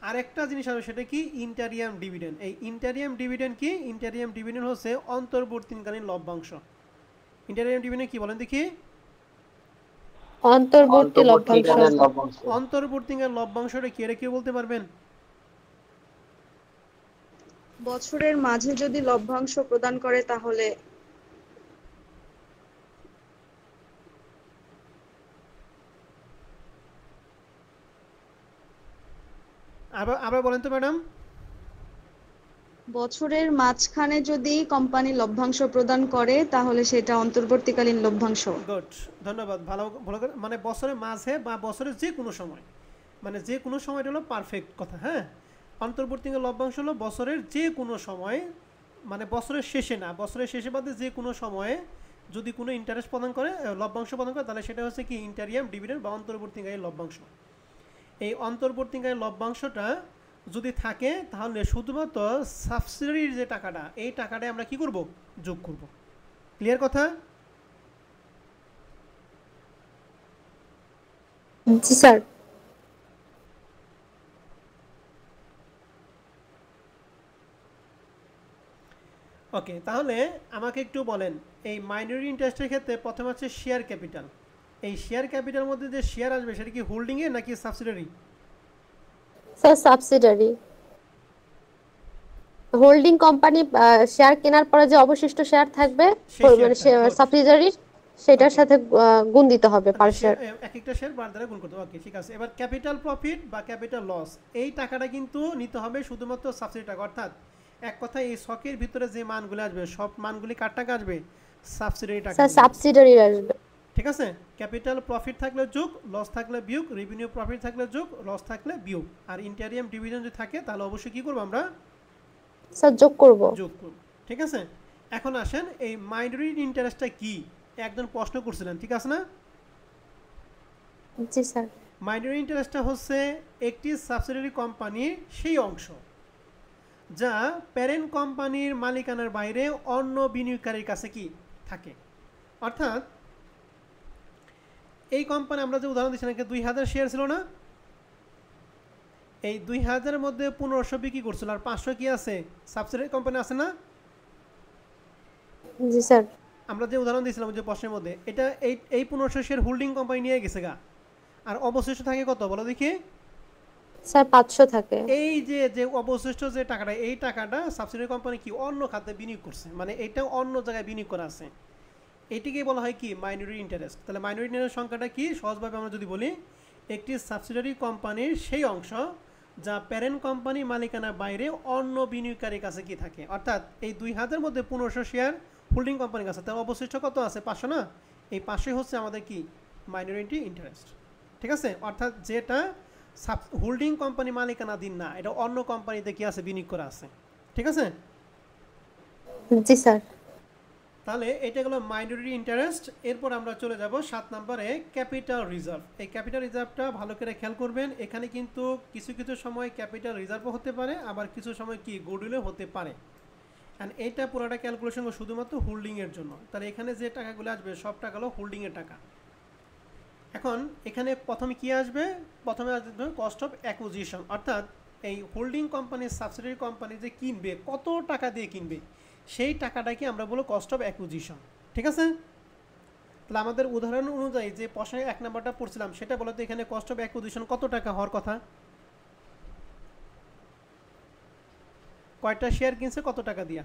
আরেকটা জিনিস আছে সেটা কি, ইন্টারিয়াম ডিভিডেন্ড। এই ইন্টারিয়াম ডিভিডেন্ড কি? ইন্টারিয়াম ডিভিডেন্ড হচ্ছে অন্তর্বর্তীকালীন লভ্যাংশ। ইন্টারিয়াম ডিভিডেন্ড কি বলেন দেখি? অন্তর্বর্তী লভ্যাংশ। অন্তর্বর্তীকালীন লভ্যাংশটা কি, এটা কি বলতে পারবেন? বছরের মাঝে যদি লভ্যাংশ প্রদান করে তাহলে আবার বলেন তো ম্যাডাম। বছরের মাঝখানে যদি কোম্পানি লভ্যাংশ প্রদান করে তাহলে সেটা অন্তর্বর্তীকালীন লভ্যাংশ। গুড, ধন্যবাদ। ভালো ভালো করে মানে বছরের মাঝে বা বছরের যে কোনো সময়, মানে যে কোনো সময়টা হলো পারফেক্ট কথা। হ্যাঁ, অন্তর্বর্তীকালীন লভ্যাংশ হলো বছরের যে কোনো সময়, মানে বছরের শেষে না, বছরের শেষে বাদে যে কোনো সময়ে যদি কোনো ইন্টারেস্ট প্রদান করে, লভ্যাংশ প্রদান করে, তাহলে সেটা হচ্ছে কি ইন্টারিয়াম ডিভিডেন্ড বা অন্তর্বর্তীকালীন লভ্যাংশ। এই অন্তর্বর্তীকালীন লভ্যাংশটা যদি থাকে তাহলে শুধুমাত্র সাবসিডির যে টাকাটা, এই টাকাটা আমরা কি করব, যোগ করব। ক্লিয়ার কথা? জি স্যার। ওকে, তাহলে আমাকে একটু বলেন এই মাইনরিটি ইন্টারেস্টের ক্ষেত্রে প্রথমে হচ্ছে শেয়ার ক্যাপিটাল। এই শেয়ার ক্যাপিটালের মধ্যে যে শেয়ার আসবে সেটা কি হোল্ডিংয়ে নাকি subsidiary? Sir subsidiary. Holding company share কেনার পরে যে অবশিষ্ট শেয়ার থাকবে সেই মানে শেয়ারটা, good. সাবসিডারির, সেটার Okay. সাথে গুণ দিতে হবে পার শেয়ার। এক একটা শেয়ার বার দ্বারা গুণ করতে হবে। ওকে, ঠিক আছে। এবার ক্যাপিটাল প্রফিট বা ক্যাপিটাল লস, এই টাকাটা কিন্তু নিতে হবে শুধুমাত্র সাবসিডি টাকা। অর্থাৎ এক কথায় এই শখের ভিতরে যে মানগুলো আসবে সব মানগুলি কার টাকা আসবে? সাবসিডি টাকা স্যার আসবে। সাবসিডারি আসবে। ঠিক আছে, ক্যাপিটাল প্রফিট থাকলে যোগ, লস থাকলে বিয়োগ, রেভিনিউ প্রফিট থাকলে যোগ, লস থাকলে বিয়োগ। আর ইন্টারিয়াম ডিভিডেন্ড যদি থাকে তাহলে অবশ্যই কি করব আমরা? স্যার যোগ করব। যোগ করব। ঠিক আছে, এখন আসেন এই মাইনরিটি ইন্টারেস্টটা কি, একজন প্রশ্ন করছিলেন, ঠিক আছে না? জি স্যার। মাইনরিটি ইন্টারেস্টটা হচ্ছে একটি সাবসিডিয়ারি কোম্পানির সেই অংশ যা প্যারেন্ট কোম্পানির মালিকানার বাইরে অন্য বিনিয়োগকারীর কাছে কি থাকে। অর্থাৎ এই কোম্পানি আমরা যে উদাহরণ দিচ্ছি নাকি 2000 শেয়ার ছিল না, এই 2000-এর মধ্যে 1500 বিক্রি করছিল আর 500 কি আছে? সাবসিডিয়ারি কোম্পানি আছে না? জি স্যার। আমরা যে উদাহরণ দিয়েছিলাম যে প্রশ্নের মধ্যে, এটা এই 1500 শেয়ার হোল্ডিং কোম্পানি নিয়ে গেছে গা, আর অবশিষ্ট থাকে কত বলো দেখি? স্যার 500 থাকে। এই যে যে অবশিষ্ট যে টাকাটা, এই টাকাটা সাবসিডিয়ারি কোম্পানি কি অন্য খাতে বিনিয়োগ করছে, মানে এটা অন্য জায়গায় বিনিয়োগ করা আছে, এটিকেই বলা হয় কি মাইনরিটি ইন্টারেস্ট। তাহলে মাইনরিটি ইন্টারেস্ট সংখ্যাটা কি, সহজভাবে আমরা যদি বলি, একটি সাবসিডিয়ারি কোম্পানির সেই অংশ যা প্যারেন্ট কোম্পানি মালিকানার বাইরে অন্য বিনিয়োগকারীর কাছে কি থাকে। অর্থাৎ এই 2000-এর মধ্যে 1500 শেয়ার হোল্ডিং কোম্পানির কাছে, তার অবশিষ্ট কত আছে? 500 না? এই 500 হচ্ছে আমাদের কি মাইনরিটি ইন্টারেস্ট। ঠিক আছে, অর্থাৎ যেটা হোল্ডিং কোম্পানি মালিকানাধীন না, এটা অন্য কোম্পানিতে কি আছে, বিনিয়োগ করা আছে। ঠিক আছে, জি স্যার। তাহলে এটা হলো মাইনরিটি ইন্টারেস্ট। এরপর আমরা চলে যাব 7 নম্বরে ক্যাপিটাল রিজার্ভ। এই ক্যাপিটাল রিজার্ভটা ভালো করে খেয়াল করবেন। এখানে কিন্তু কিছু কিছু সময় ক্যাপিটাল রিজার্ভও হতে পারে, আবার কিছু সময় কি গুডউইলও হতে পারে। অ্যান্ড এইটা পুরোটা ক্যালকুলেশন শুধুমাত্র হোল্ডিংয়ের জন্য। তাহলে এখানে যে টাকাগুলো আসবে সব টাকা হলো হোল্ডিংয়ের টাকা। এখন এখানে প্রথমে কি আসবে? প্রথমে আসবে কস্ট অফ অ্যাকুইজিশন, অর্থাৎ এই হোল্ডিং কোম্পানির সাবসিডিয়ারি কোম্পানি যে কিনবে, কত টাকা দিয়ে কিনবে, সেই টাকাটাকে আমরা বলবো কস্ট অফ অ্যাকুইজিশন। ঠিক আছে, তাহলে আমাদের উদাহরণ অনুযায়ী যে প্রশ্নে 1 নাম্বারটা পড়ছিলাম সেটা বলতে এখানে কস্ট অফ অ্যাকুইজিশন কত টাকা হওয়ার কথা? কয়টা শেয়ার কিনছে কত টাকা দিয়া?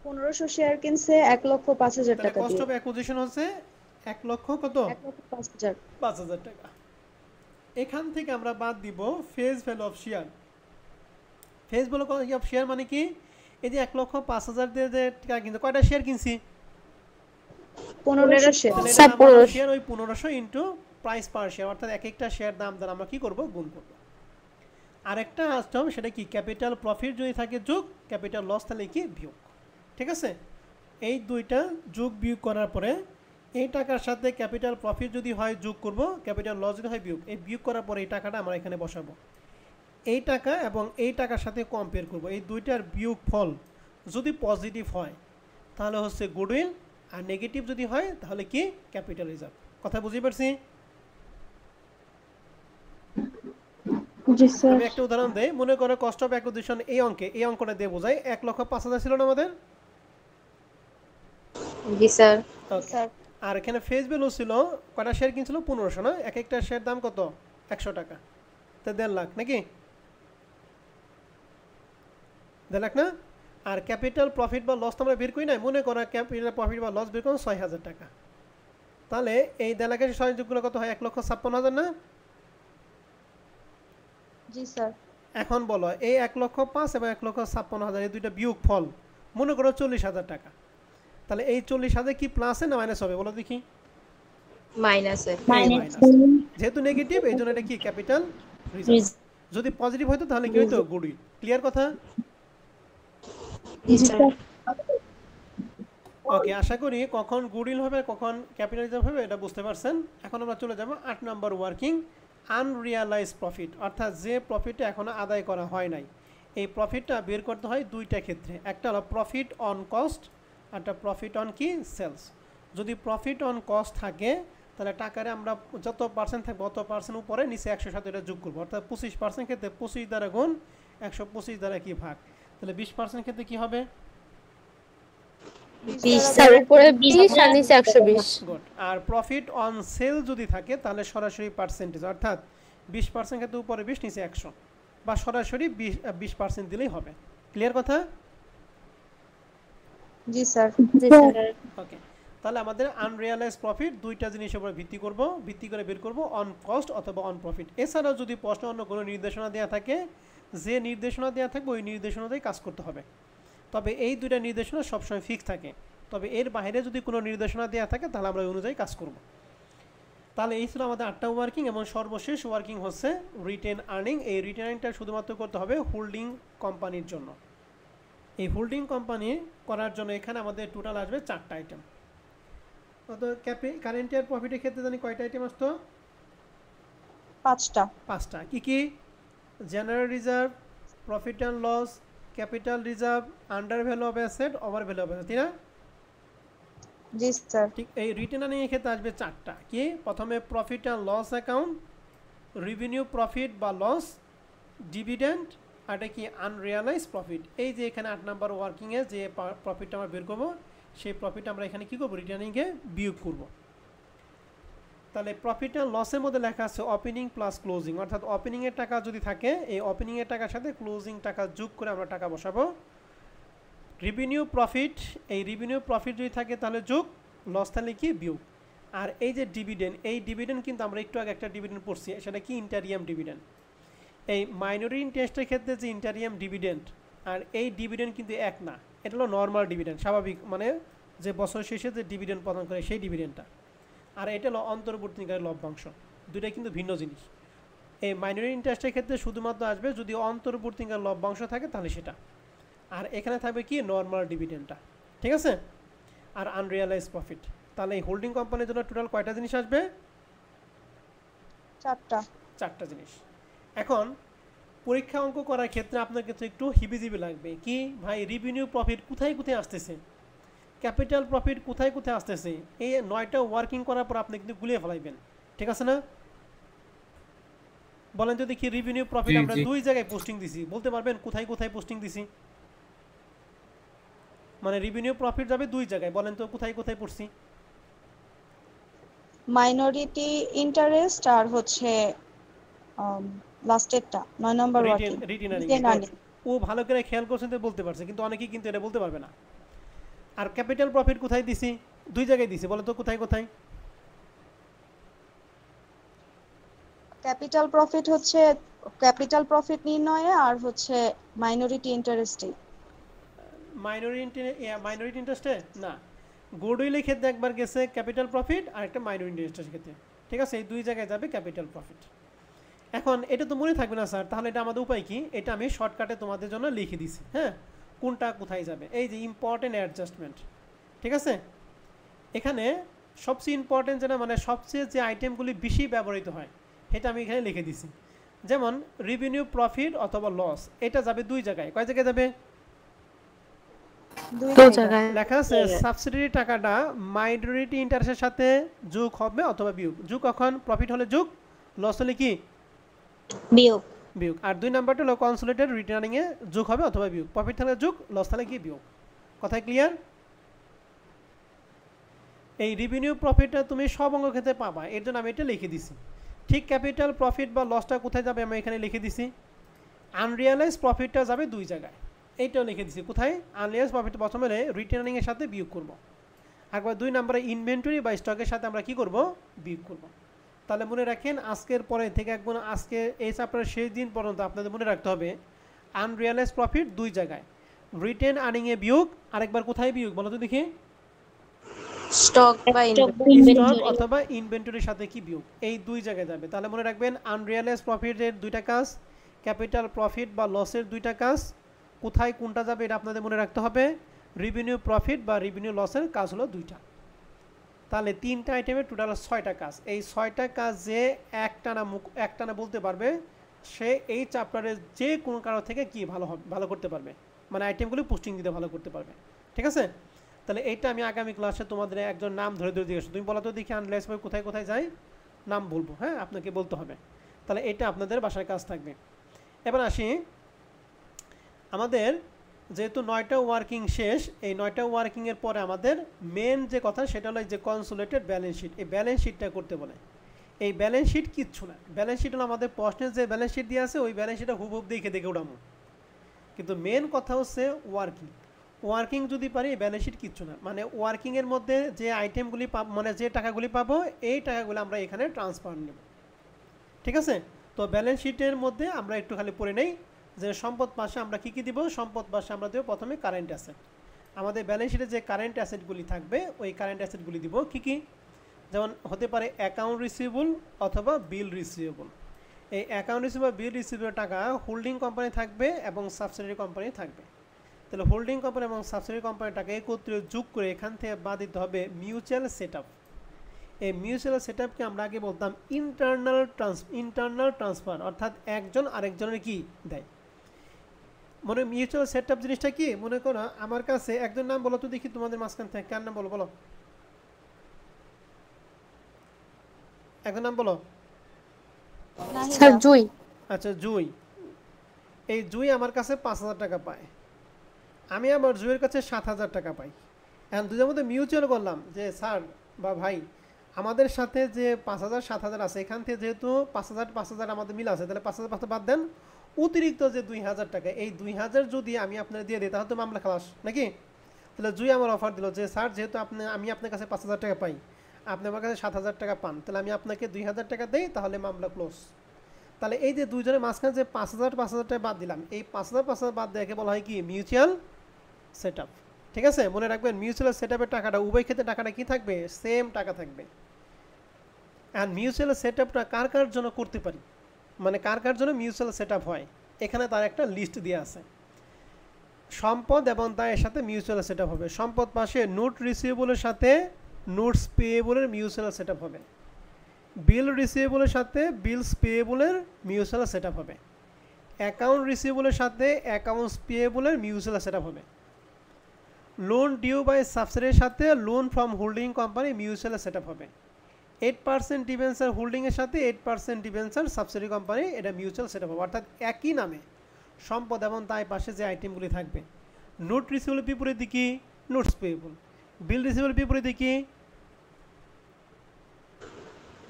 1500 শেয়ার কিনছে 1,05,000 তাহলে টাকা কস্ট দিয়ে। অফ অ্যাকুইজিশন হচ্ছে 1 লক্ষ কত? 1,05,000। 5,000 টাকা। এখান থেকে আমরা বাদ দিব face value of share. Face value of share মানে কি? এই যে 1,05,000 দিয়ে যে টাকা কিনছে, কয়টা শেয়ার কিনছি? 1500 শেয়ার। তাহলে স্যার, এটা আমাদের 1500 শেয়ার ওই 1500 ইনটু প্রাইস পার শেয়ার, অর্থাৎ এক একটা শেয়ার দাম দ্বারা আমরা কি করব, গুণ করব। আরেকটা আসতে হবে, সেটা কি ক্যাপিটাল প্রফিট যদি থাকে যোগ, ক্যাপিটাল লস তাহলে কি বিয়োগ। ঠিক আছে, এই দুইটা যোগ বিয়োগ করার পরে এই টাকার সাথে ক্যাপিটাল প্রফিট যদি হয় যোগ করব, ক্যাপিটাল লস যদি হয় বিয়োগ। এই বিয়োগ করার পরে এই টাকাটা আমরা এখানে বসাবো, এই টাকা এবং এই টাকার সাথে কম্পেয়ার করব। এই দুইটার বিয়োগ ফল যদি পজিটিভ হয় তাহলে হচ্ছে গুডউইল, আর নেগেটিভ যদি হয় তাহলে কি ক্যাপিটাল রিজার্ভ। কথা বুঝতে পারছি? জি স্যার। আমি একটা উদাহরণ দেই, মনে করো কস্ট অফ অ্যাকুইজিশন এই অঙ্কে, এই অঙ্কটা দিয়ে বোঝাই, 1,05,000 ছিল না আমাদের? জি স্যার। ওকে, স্যার আর এখানে ফেস ভ্যালু ছিল, কয়টা শেয়ার কিনছিল? 1500 না? এক একটা শেয়ার দাম কত? 100 টাকা, তো 1.5 লাখ নাকি? 1.5 লাখ না? আর ক্যাপিটাল প্রফিট বা লস আমরা বের করি না, মনে করো ক্যাপিটাল প্রফিট বা লস বের করুন 6,000 টাকা। তাহলে এই 1.5 লাখের 6 যোগগুলো কত হয়? 1,56,000 না? জি স্যার। এখন বলো এই 1,05,000 এবং 1,56,000 এই দুইটা বিয়োগ ফল মনে করো 40,000 টাকা। তাহলে এই 40,000 কি প্লাসে না মাইনাস হবে বলো দেখি? মাইনাসে। মাইনাস। যেহেতু নেগেটিভ এই জন্য এটা কি ক্যাপিটাল রিজার্ভ। যদি পজিটিভ হতো তাহলে কি হতো গুডউইল। ক্লিয়ার কথা? জি স্যার। ওকে, আশা করি কখন গুডউইল হবে কখন ক্যাপিটাল রিজার্ভ হবে এটা বুঝতে পারছেন। এখন আমরা চলে যাব 8 নম্বর ওয়ার্কিং, আনরিয়ালাইজ প্রফিট, অর্থাৎ যে প্রফিটটা এখনো আদায় করা হয় নাই। এই প্রফিটটা বের করতে হয় দুইটা ক্ষেত্রে, একটা হলো প্রফিট অন কস্ট, একটা প্রফিট অন কি সেলস। যদি প্রফিট অন কস্ট থাকে তাহলে টাকারে আমরা যত পার্সেন্ট থাকবে অত পার্সেন্ট উপরে নিচে 100 সাথে এটা যোগ করবো, অর্থাৎ 25% ক্ষেত্রে 25 দ্বারা গুণ 125 দ্বারা কি ভাগ, তাহলে 20% ক্ষেত্রে কি হবে? 20 স্যার, উপরে 20 আর নিচে 120। গুড। আর প্রফিট অন সেল যদি থাকে তাহলে সরাসরি পার্সেন্টেজ, অর্থাৎ 20% ক্ষেত্রে উপরে 20 নিচে 100, বা সরাসরি 20% দিলেই হবে। ক্লিয়ার কথা? জি স্যার। জি স্যার। ওকে, তাহলে আমাদের আনরিয়ালাইজ প্রফিট দুইটা জিনিসের উপর ভিত্তি করে বের করব, অন কস্ট অথবা অন প্রফিট। এছাড়াও যদি প্রশ্ন অন্য কোনো নির্দেশনা দেওয়া থাকে, যে নির্দেশনা দেওয়া থাকবে ওই নির্দেশনাতেই কাজ করতে হবে। তবে এই দুইটা নির্দেশনা সবসময় ফিক্স থাকে, তবে এর বাইরে যদি কোনো নির্দেশনা দেওয়া থাকে তাহলে আমরা ওই অনুযায়ী কাজ করব। তাহলে এই ছিল আমাদের 8টা ওয়ার্কিং, এবং সর্বশেষ ওয়ার্কিং হচ্ছে রিটেন আর্নিং। এই রিটেন আর্নিংটা শুধুমাত্র করতে হবে হোল্ডিং কোম্পানির জন্য। এই হোল্ডিং কোম্পানি করার জন্য এখানে আমাদের টোটাল আসবে 4টা আইটেম। অত কারেন্ট ইয়ার প্রফিটের ক্ষেত্রে জানি কয়টা আইটেম আসতো? 5টা। 5টা। কি কি? General reserve, profit and loss, capital reserve, under value of asset, over value of asset, তাই না? জি স্যার। ঠিক, এই রিটেন আর্নিং এর ক্ষেত্রে আসবে 4টা। কি? প্রথমে profit and loss account, revenue profit বা লস, ডিভিডেন্ড, আর এটা কি আনরিয়ালাইজ প্রফিট। এই যে এখানে 8 নাম্বার ওয়ার্কিংয়ে যে প্রফিটটা আমরা বের করবো, সেই প্রফিট আমরা এখানে কী করবো? রিটার্নিংয়ে বিয়োগ করব। তাহলে প্রফিট অ্যান্ড লসের মধ্যে লেখা আছে ওপেনিং প্লাস ক্লোজিং, অর্থাৎ ওপেনিংয়ের টাকা যদি থাকে এই ওপেনিংয়ের টাকার সাথে ক্লোজিং টাকা যোগ করে আমরা টাকা বসাবো। রেভিনিউ প্রফিট, এই রেভিনিউ প্রফিট যদি থাকে তাহলে যোগ, লস তাহলে কি বিয়োগ। আর এই যে ডিভিডেন্ড, এই ডিভিডেন্ড কিন্তু আমরা একটু আগে একটা ডিভিডেন্ড পড়ছি, সেটা কি ইন্টারিয়াম ডিভিডেন্ড। এই মাইনরিটি ইন্টারেস্টের ক্ষেত্রে যে ইন্টারিয়াম ডিভিডেন্ড আর এই ডিভিডেন্ড কিন্তু এক না, এটা হলো নর্মাল ডিভিডেন্ড, স্বাভাবিক, মানে যে বছর শেষে যে ডিভিডেন্ড প্রদান করে সেই ডিভিডেন্ডটা, আর এটা হলো অন্তর্বর্তীকালীন লভ্যাংশ। দুইটা কিন্তু ভিন্ন জিনিস। এই মাইনরিটি ইন্টারেস্টের ক্ষেত্রে শুধুমাত্র আসবে যদি অন্তর্বর্তীকালীন লভ্যাংশ থাকে তাহলে সেটা, আর এখানে থাকবে কি নর্মাল ডিভিডেন্ডটা। ঠিক আছে? আর আনরিয়ালাইজ প্রফিট। তাহলে এই হোল্ডিং কোম্পানির জন্য টোটাল কয়টা জিনিস আসবে? 4টা জিনিস। এখন পরীক্ষা অঙ্ক করার ক্ষেত্রে আপনার কাছে একটু হিবিজিবি লাগবে, কি ভাই রেভিনিউ প্রফিট কোথায় কোথায় আসতেছে, ক্যাপিটাল প্রফিট কোথায় কোথায় আসতেছে। এই 9টা ওয়ার্কিং করার পর আপনি কিন্তু গুলিয়ে ফেলাইবেন। ঠিক আছে না? বলেন তো দেখি, রেভিনিউ প্রফিট আমরা 2 জায়গায় পোস্টিং দিছি, বলতে পারবেন কোথায় কোথায় পোস্টিং দিছি? মানে রেভিনিউ প্রফিট যাবে 2 জায়গায়, বলেন তো কোথায় কোথায় পড়ছি? মাইনরিটি ইন্টারেস্ট আর হচ্ছে লাস্টেরটা 9 number working retain retain earning. ও ভালো করে খেয়াল করছেন তো বলতে পারছে, কিন্তু অনেকেই কিন্তু এটা বলতে পারবে না। আর ক্যাপিটাল প্রফিট কোথায় দিছি? 2 জায়গায় দিছি, বলো তো কোথায় কোথায়? ক্যাপিটাল প্রফিট হচ্ছে ক্যাপিটাল প্রফিট নির্ণয়ে আর হচ্ছে মাইনরিটি ইন্টারেস্টে। মাইনরিটি ইন্টারেস্টে না, গুডউইলের ক্ষেত্রে একবার গেছে ক্যাপিটাল প্রফিট, আর একটা মাইনরিটি ইন্টারেস্টের ক্ষেত্রে। ঠিক আছে? এই 2 জায়গায় যাবে ক্যাপিটাল প্রফিট। এখন এটা তো মনে থাকবে না স্যার, তাহলে এটা আমাদের উপায় কি? এটা আমি শর্টকাটে তোমাদের জন্য লিখে দিছি। হ্যাঁ, কোনটা কোথায় যাবে, এই যে ইম্পর্টেন্ট অ্যাডজাস্টমেন্ট। ঠিক আছে? এখানে সবচেয়ে ইম্পর্টেন্ট যেটা, মানে সবচেয়ে যে আইটেমগুলি বেশি ব্যবহৃত হয় সেটা আমি এখানে লিখে দিছি। যেমন রেভিনিউ প্রফিট অথবা লস, এটা যাবে 2 জায়গায়। কয় জায়গায় যাবে? 2 জায়গায়। লেখা আছে সাবসিডির টাকাটা মাইনরিটি ইন্টারেস্টের সাথে যোগ হবে অথবা বিয়োগ। যোগ কখন? প্রফিট হলে যোগ, লস হলে কি বিয়োগ। বিয়োগ। আর 2 নাম্বারটা হলো কনসোলিডেটেড রিটার্নিং এ যোগ হবে অথবা বিয়োগ। প্রফিট থাকলে যোগ, লস থাকলে কি বিয়োগ। কথায় ক্লিয়ার? এই রেভিনিউ প্রফিটটা তুমি সব অঙ্ক ক্ষেত্রে পাবা, এর জন্য আমি এটা লিখে দিছি। ঠিক ক্যাপিটাল প্রফিট বা লসটা কোথায় যাবে আমি এখানে লিখে দিছি। আনরিয়ালাইজ প্রফিটটা যাবে 2 জায়গায়, এইটাও লিখে দিছি। কোথায়? আনরিয়ালাইজ প্রফিট প্রথমে রিটার্নিং এর সাথে বিয়োগ করব। একবার 2 নম্বরে ইনভেন্টরি বা স্টকের সাথে আমরা কি করব? বিয়োগ করব। তাহলে মনে রাখেন, আজকের পরে থেকে একবার আজকে এই চ্যাপ্টারের শেষ দিন পর্যন্ত আপনাদের মনে রাখতে হবে আনরিয়ালাইজ প্রফিট 2 জায়গায়, রিটেন আর্নিং এ বিয়োগ, আরেকবার কোথায় বিয়োগ বলো তো দেখি? স্টক বা স্টক অথবা ইনভেন্টরির সাথে কি বিয়োগ, এই 2 জায়গায় যাবে। তাহলে মনে রাখবেন আনরিয়ালাইজ প্রফিটের 2টা কাজ, ক্যাপিটাল প্রফিট বা লসের দুইটা কাজ, কোথায় কোনটা যাবে এটা আপনাদের মনে রাখতে হবে। রেভিনিউ প্রফিট বা রেভিনিউ লসের কাজ হলো দুইটা। তাহলে 3টা আইটেমের টোটাল 6টা কাজ। এই 6টা কাজ যে একটানা বলতে পারবে সে এই চ্যাপ্টারের যে কোনো কারো থেকে কি ভালো করতে পারবে, মানে আইটেমগুলি পোস্টিং দিতে ভালো করতে পারবে। ঠিক আছে, তাহলে এইটা আমি আগামী ক্লাসে তোমাদের একজন নাম ধরে জিজ্ঞেস, তুমি বলো তো দেখি আনলাইজ ভাই কোথায় কোথায় যায়, নাম বলবো, হ্যাঁ আপনাকে বলতে হবে। তাহলে এটা আপনাদের বাসার কাজ থাকবে। এবার আসি, আমাদের যেহেতু 9টা ওয়ার্কিং শেষ, এই 9টা ওয়ার্কিংয়ের পরে আমাদের মেন যে কথা সেটা হলো যে কনসোলিডেটেড ব্যালেন্স শিট। এই ব্যালেন্স শিটটা করতে বলে। এই ব্যালেন্স শিট কিচ্ছু না, ব্যালেন্স শিট হলো আমাদের প্রশ্নের যে ব্যালেন্স শিট দিয়ে আছে ওই ব্যালেন্স শিটটা হুবহুব দেখে উঠামো, কিন্তু মেন কথা হচ্ছে ওয়ার্কিং যদি পারি ব্যালেন্স শিট কিচ্ছু না। মানে ওয়ার্কিংয়ের মধ্যে যে আইটেমগুলি মানে যে টাকাগুলি পাবো এই টাকাগুলো আমরা এখানে ট্রান্সফার নেব। ঠিক আছে, তো ব্যালেন্স শিটের মধ্যে আমরা একটু খালি পড়ে নেই যে সম্পদ পাশে আমরা কী কী দিব। সম্পদ পাশে আমরা দেবো প্রথমে কারেন্ট অ্যাসেট। আমাদের ব্যালেন্স শিটে যে কারেন্ট অ্যাসেটগুলি থাকবে ওই কারেন্ট অ্যাসেটগুলি দিব কী কী, যেমন হতে পারে অ্যাকাউন্ট রিসিভেবল অথবা বিল রিসিভেবল। এই অ্যাকাউন্ট রিসিভেবল বিল রিসিভেবল টাকা হোল্ডিং কোম্পানি থাকবে এবং সাবসিডিয়ারি কোম্পানি থাকবে। তাহলে হোল্ডিং কোম্পানি এবং সাবসিডিয়ারি কোম্পানির টাকা একত্রে যোগ করে এখান থেকে বাদ দিতে হবে মিউচুয়াল সেট আপ। এই মিউচুয়াল সেট আপকে আমরা আগে বলতাম ইন্টারনাল ট্রান্সফার, অর্থাৎ একজন আরেকজনের কি দেয়। মনে মিউচুয়াল সেট আপ জিনিসটা কি, মনে করো আমার কাছে একজন নাম বলো তো দেখি তোমাদের মাঝখান থেকে, কার নাম বলো বলো, একজন নাম বলো। স্যার জুই। আচ্ছা জুই, এই জুই আমার কাছে 5,000 টাকা পায়, আমি আবার জুইয়ের কাছে 7,000 টাকা পাই। এখন দুজনের মধ্যে মিউচুয়াল করলাম যে স্যার বা ভাই আমাদের সাথে যে 5,000 7,000 আছে এখান থেকে যেহেতু 5,000 আমাদের মিল আছে, তাহলে 5,000 বাদ দেন, অতিরিক্ত যে 2,000 টাকা, এই 2,000 যদি আমি আপনার দিয়ে দিই তাহলে তো মামলা খালাস নাকি। তাহলে জুই আমার অফার দিল যে স্যার যেহেতু আমি আপনার কাছে 5,000 টাকা পাই, আপনি আমার কাছে 7,000 টাকা পান, তাহলে আমি আপনাকে 2,000 টাকা দিই, তাহলে মামলা ক্লোজ। তাহলে এই যে দুইজনের মাঝখানে যে 5,000 টাকা বাদ দিলাম, এই 5,000 বাদ দেওয়াকে বলা হয় কি মিউচুয়াল সেট আপ। ঠিক আছে, মনে রাখবেন মিউচুয়াল সেট আপের টাকাটা উভয় ক্ষেত্রে টাকাটা কি থাকবে, সেম টাকা থাকবে। আর মিউচুয়াল সেট আপটা কার কার জন্য করতে পারি, মানে কার কার জন্য মিউচুয়াল সেট আপ হয়, এখানে তার একটা লিস্ট দেওয়া আছে। সম্পদ এবং দায়ের সাথে মিউচুয়াল সেট আপ হবে। সম্পদ পাশে নোট রিসিভেবলের সাথে নোটস পেয়েবলের মিউচুয়াল সেট আপ হবে। বিল রিসিভেবলের সাথে বিলস পেয়েবলের মিউচুয়াল সেট আপ হবে। অ্যাকাউন্ট রিসিভেবলের সাথে অ্যাকাউন্টস পেয়েবলের মিউচুয়াল সেট আপ হবে। লোন ডিউ বাই সাবসিডির সাথে loan from holding company mutual set up হবে। 8% ডিবেঞ্চার হোল্ডিংয়ের সাথে 8% ডিবেঞ্চার সাবসিডি কোম্পানি, এটা মিউচুয়াল সেট আপ হবে। অর্থাৎ একই নামে সম্পদ এবং তাই পাশে যে আইটেমগুলি থাকবে। নোট রিসিভেবল বিপরীত দিকে নোটস পেয়েবল, বিল রিসিভেবল বিপরীত দিকে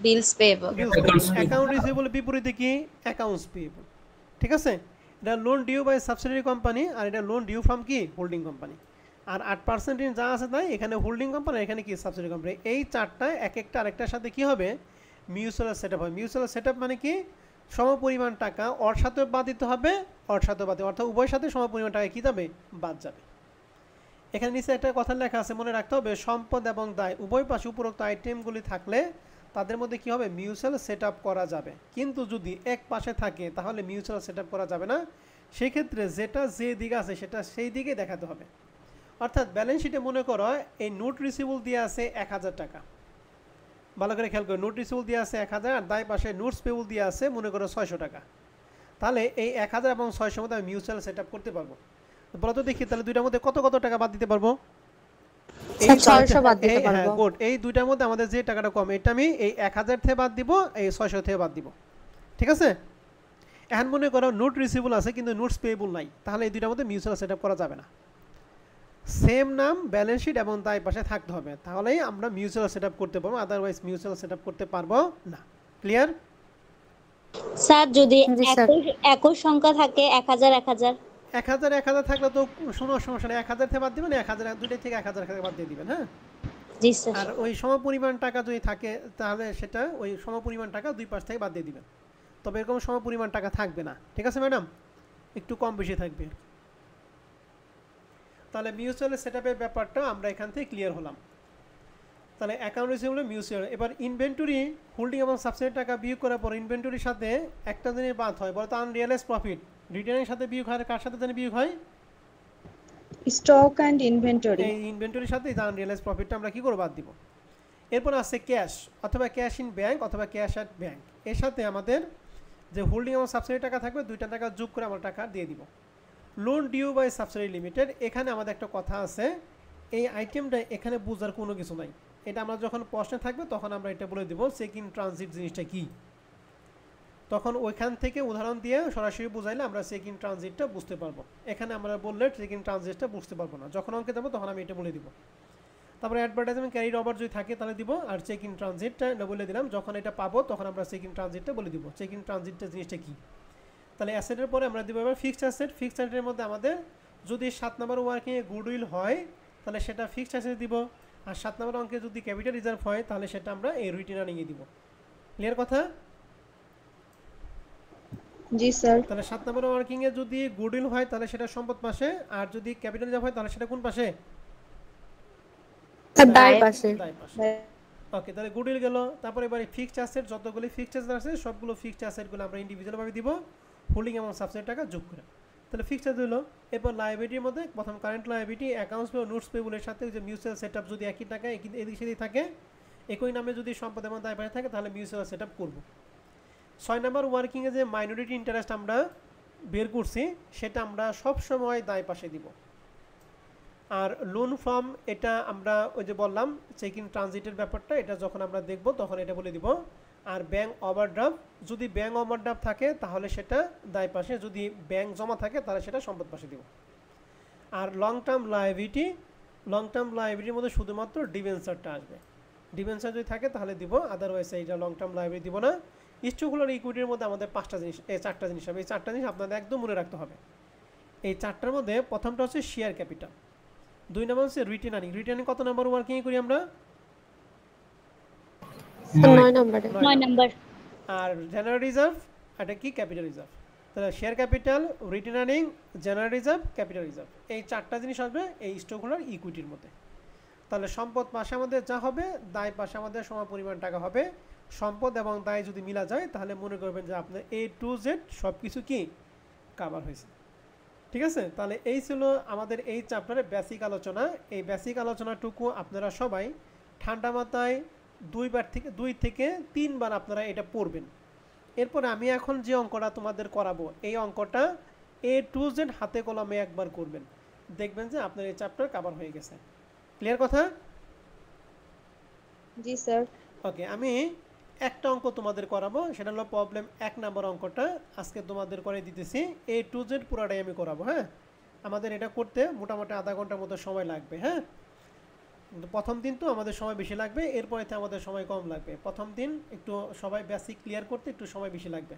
বিলস পেয়েবল, অ্যাকাউন্ট রিসিভেবল বিপরীত দিকে অ্যাকাউন্টস পেয়েবল। ঠিক আছে, এটা loan due by subsidiary company আর এটা লোন ডিউ ফ্রম কি হোল্ডিং কোম্পানি। আর 8% যা আছে তাই এখানে হোল্ডিং কোম্পানি, এখানে কি সাবসিডিয়ারি কোম্পানি। এই চারটা এক একটা আরেকটার সাথে কি হবে মিউচুয়াল সেট আপ হয়। মিউচুয়াল সেট আপ মানে কি সমপরিমাণ টাকা ওর সাথে বাদ দিতে হবে, ওর সাথে বাদ দিতে, অর্থাৎ উভয়ের সাথে সমপরিমাণ টাকা কী যাবে বাদ যাবে। এখানে নিচে একটা কথা লেখা আছে, মনে রাখতে হবে সম্পদ এবং দায় উভয় পাশে উপরোক্ত আইটেমগুলি থাকলে তাদের মধ্যে কি হবে মিউচুয়াল সেট আপ করা যাবে। কিন্তু যদি এক পাশে থাকে তাহলে মিউচুয়াল সেট আপ করা যাবে না। সেক্ষেত্রে যেটা যে দিকে আছে সেটা সেই দিকে দেখাতে হবে। অর্থাৎ ব্যালেন্স শিটে মনে করো এই নোট রিসিভেবল দিয়ে আছে 1,000 টাকা, ভালো করে খেয়াল করে, নোট রিসিভেবল দিয়ে আছে 1,000 আর দায় পাশে নোটস পেবল দিয়ে আছে মনে করো 600 টাকা। তাহলে এই 1,000 এবং 600 মধ্যে আমি মিউচুয়াল সেট আপ করতে পারবো। বলো তো দেখি তাহলে দুইটার মধ্যে কত কত টাকা বাদ দিতে পারবো। হ্যাঁ গুড, এই দুইটার মধ্যে আমাদের যে টাকাটা কম এটা আমি এই 1,000 থেকে বাদ দিব, এই 600 থেকে বাদ দিব। ঠিক আছে, এখন মনে করো নোট রিসিভেবল আছে কিন্তু নোটস পেয়েবল নাই, তাহলে এই দুইটার মধ্যে মিউচুয়াল সেট আপ করা যাবে না। সেম নাম ব্যালেন্স শিট এবং তাই পাশে থাকতে হবে, তাহলেই আমরা মিউচুয়াল সেট আপ করতে পারবো, আদারওয়াইজ মিউচুয়াল সেট আপ করতে পারবো না। Clear sir? যদি একই সংখ্যা থাকে 1,000 1,000 থাকলে তো কোনো সমস্যা নেই, 1,000 থেকে বাদ দিবেন, 1,000 দুইটাই থেকে 1,000 বাদ দিয়ে দিবেন। হ্যাঁ জি স্যার। আর ওই সমপরিমাণ টাকা যদি থাকে তাহলে সেটা ওই সমপরিমাণ টাকা দুই পাশ থেকে বাদ দিয়ে দিবেন, তবে এরকম সমপরিমাণ টাকা থাকবে না। ঠিক আছে ম্যাডাম, একটু কম বেশি থাকবে। তাহলে মিউচুয়াল সেট আপের ব্যাপারটা আমরা এখান থেকে ক্লিয়ার হলাম। তাহলে অ্যাকাউন্ট রিসিভেবল মিউচুয়াল। এবার ইনভেন্টরি হোল্ডিং এবং সাবসিডির টাকা বিয়োগ করার পর ইনভেন্টরির সাথে একটা জিনিস বাদ হয়, বলতো আনরিয়ালাইজ প্রফিট। রিটার্নের সাথে বিয়োগ হয়, কার সাথে জানি বিয়োগ হয়? Stock and inventory. এই ইনভেন্টরির সাথে আনরিয়ালাইজ প্রফিটটা আমরা কি করে বাদ দিব। এরপর আছে ক্যাশ, অথবা ক্যাশ ইন ব্যাংক অথবা ক্যাশ অ্যাট ব্যাংক। এর সাথে আমাদের যে হোল্ডিং এবং সাবসিডি টাকা থাকবে, দুইটা টাকা যোগ করে আমরা টাকা দিয়ে দিব। Loan due by subsidy limited, এখানে আমাদের একটা কথা আছে, এই আইটেমটা এখানে বোঝার কোনো কিছু নাই। এটা আমরা যখন প্রশ্নে থাকবে তখন আমরা এটা বলে দেবো চেক ইন ট্রানজিট জিনিসটা কি। তখন ওইখান থেকে উদাহরণ দিয়ে সরাসরি বুঝাইলে আমরা চেক ইন ট্রানজিটটা বুঝতে পারবো। এখানে আমরা বললে চেক ইন ট্রানজিটটা বুঝতে পারবো না। যখন অঙ্কে যাবো তখন আমি এটা বলে দিব। তারপরে অ্যাডভার্টাইজমেন্ট ক্যারিড ওভার যদি থাকে তাহলে দিব, আর চেক ইন ট্রানজিটটা বলে দিলাম। যখন এটা পাবো তখন আমরা চেক ইন ট্রানজিটটা বলে দিব। চেক ইন ট্রানজিটটা জিনিসটা কি। তাহলে অ্যাসেটের পরে আমরা দিব এবার ফিক্সড অ্যাসেট। ফিক্সড অ্যাসেটের মধ্যে আমাদের যদি 7 নম্বর ওয়ার্কিংয়ে গুডউইল হয় তাহলে সেটা ফিক্সড অ্যাসেট দিব, আর 7 নম্বর অঙ্কে যদি ক্যাপিটাল রিজার্ভ হয় তাহলে সেটা আমরা এই রিটেন আর্নিংয়ে দিব। ক্লিয়ার কথা? জি স্যার। তাহলে 7 নম্বর ওয়ার্কিংয়ে যদি গুডউইল হয় তাহলে সেটা সম্পদ পাশে, আর যদি ক্যাপিটাল রিজার্ভ হয় তাহলে সেটা কোন পাশে? দায় পাশে। দায় পাশে। ওকে, তাহলে গুডউইল গেল। তারপরে এবারে ফিক্সড অ্যাসেট, যতগুলো ফিক্সড অ্যাসেট আছে সবগুলো ফিক্সড অ্যাসেটগুলো আমরা ইন্ডিভিজুয়ালভাবে দিব হোল্ডিং এবং সাবসিডি টাকা যোগ করে। তাহলে ফিক্সড অ্যাসেট হলো। এরপর লায়াবিলিটির মধ্যে প্রথম current liability, accounts payable, notes পেবলের সাথে যে মিউচুয়াল সেটআপ যদি একই টাকা এদিক সেদিক থাকে, একই নামে যদি সম্পদ এবং দায় পাশে থাকে তাহলে মিউচুয়াল সেটআপ করব। 6 নম্বর ওয়ার্কিংয়ে যে মাইনরিটি ইন্টারেস্ট আমরা বের করছি সেটা আমরা সব সময় দায় পাশে দিব। আর লোন ফর্ম, এটা আমরা ওই যে বললাম চেক ইন ট্রানজিটের ব্যাপারটা, এটা যখন আমরা দেখব তখন এটা বলে দিব। আর ব্যাংক ওভারড্রাফট, যদি ব্যাংক ওভারড্রাফট থাকে তাহলে সেটা দায় পাশে, যদি ব্যাংক জমা থাকে তাহলে সেটা সম্পদ পাশে দিব। আর long term liability, long term লায়াবিলিটির মধ্যে শুধুমাত্র ডিবেঞ্চারটা আসবে। ডিবেঞ্চার যদি থাকে তাহলে দিব, আদারওয়াইজ এইটা লং টার্ম লায়াবিলিটি দিব না। স্টকহোল্ডার ইকুইটির মধ্যে আমাদের 5টা জিনিস, এই 4টা জিনিস হবে। এই 4টা জিনিস আপনাদের একদম মনে রাখতে হবে। এই 4টার মধ্যে প্রথমটা হচ্ছে শেয়ার ক্যাপিটাল, 2 নম্বর হচ্ছে রিটেন আর্নিং। রিটেন কত নম্বর ওয়ার্কিং করি আমরা? 9 নম্বরে। 9 নাম্বার। আর জেনারেল রিজার্ভ, এটা কি ক্যাপিটাল রিজার্ভ। তাহলে share capital, written earning, general reserve, capital reserve, এই 4টা জিনিস আসবে এই স্টকহোল্ডার ইকুইটির মধ্যে। তাহলে সম্পদ পাশে আমাদের যা হবে, দায় পাশে আমাদের সমান পরিমাণ টাকা হবে। সম্পদ এবং দায় যদি মিলা যায় তাহলে মনে করবেন যে আপনার A to Z সব কিছু কি কভার হয়েছে। ঠিক আছে? তাহলে এই ছিল আমাদের এই চ্যাপ্টারের বেসিক আলোচনা। এই বেসিক আলোচনাটুকু আপনারা সবাই ঠান্ডা মাথায় 2 থেকে 3 বার আপনারা এটা পড়বেন। এরপরে আমি এখন যে অঙ্কটা তোমাদের করাবো, এই অঙ্কটা A to Z হাতে কলমে একবার করবেন, দেখবেন যে আপনার এই চ্যাপ্টার কভার হয়ে গেছে। ক্লিয়ার কথা? জি স্যার। ওকে, আমি একটা অঙ্ক তোমাদের করাবো, সেটা হলো প্রবলেম 1 নম্বর অঙ্কটা আজকে তোমাদের করে দিতেছি। A to Z পুরাটাই আমি করাবো। হ্যাঁ, আমাদের এটা করতে মোটামুটি আধা ঘন্টার মতো সময় লাগবে। হ্যাঁ, কিন্তু প্রথম দিন তো আমাদের সময় বেশি লাগবে, এরপরে আমাদের সময় কম লাগবে। প্রথম দিন একটু সবাই বেসিক ক্লিয়ার করতে একটু সময় বেশি লাগবে।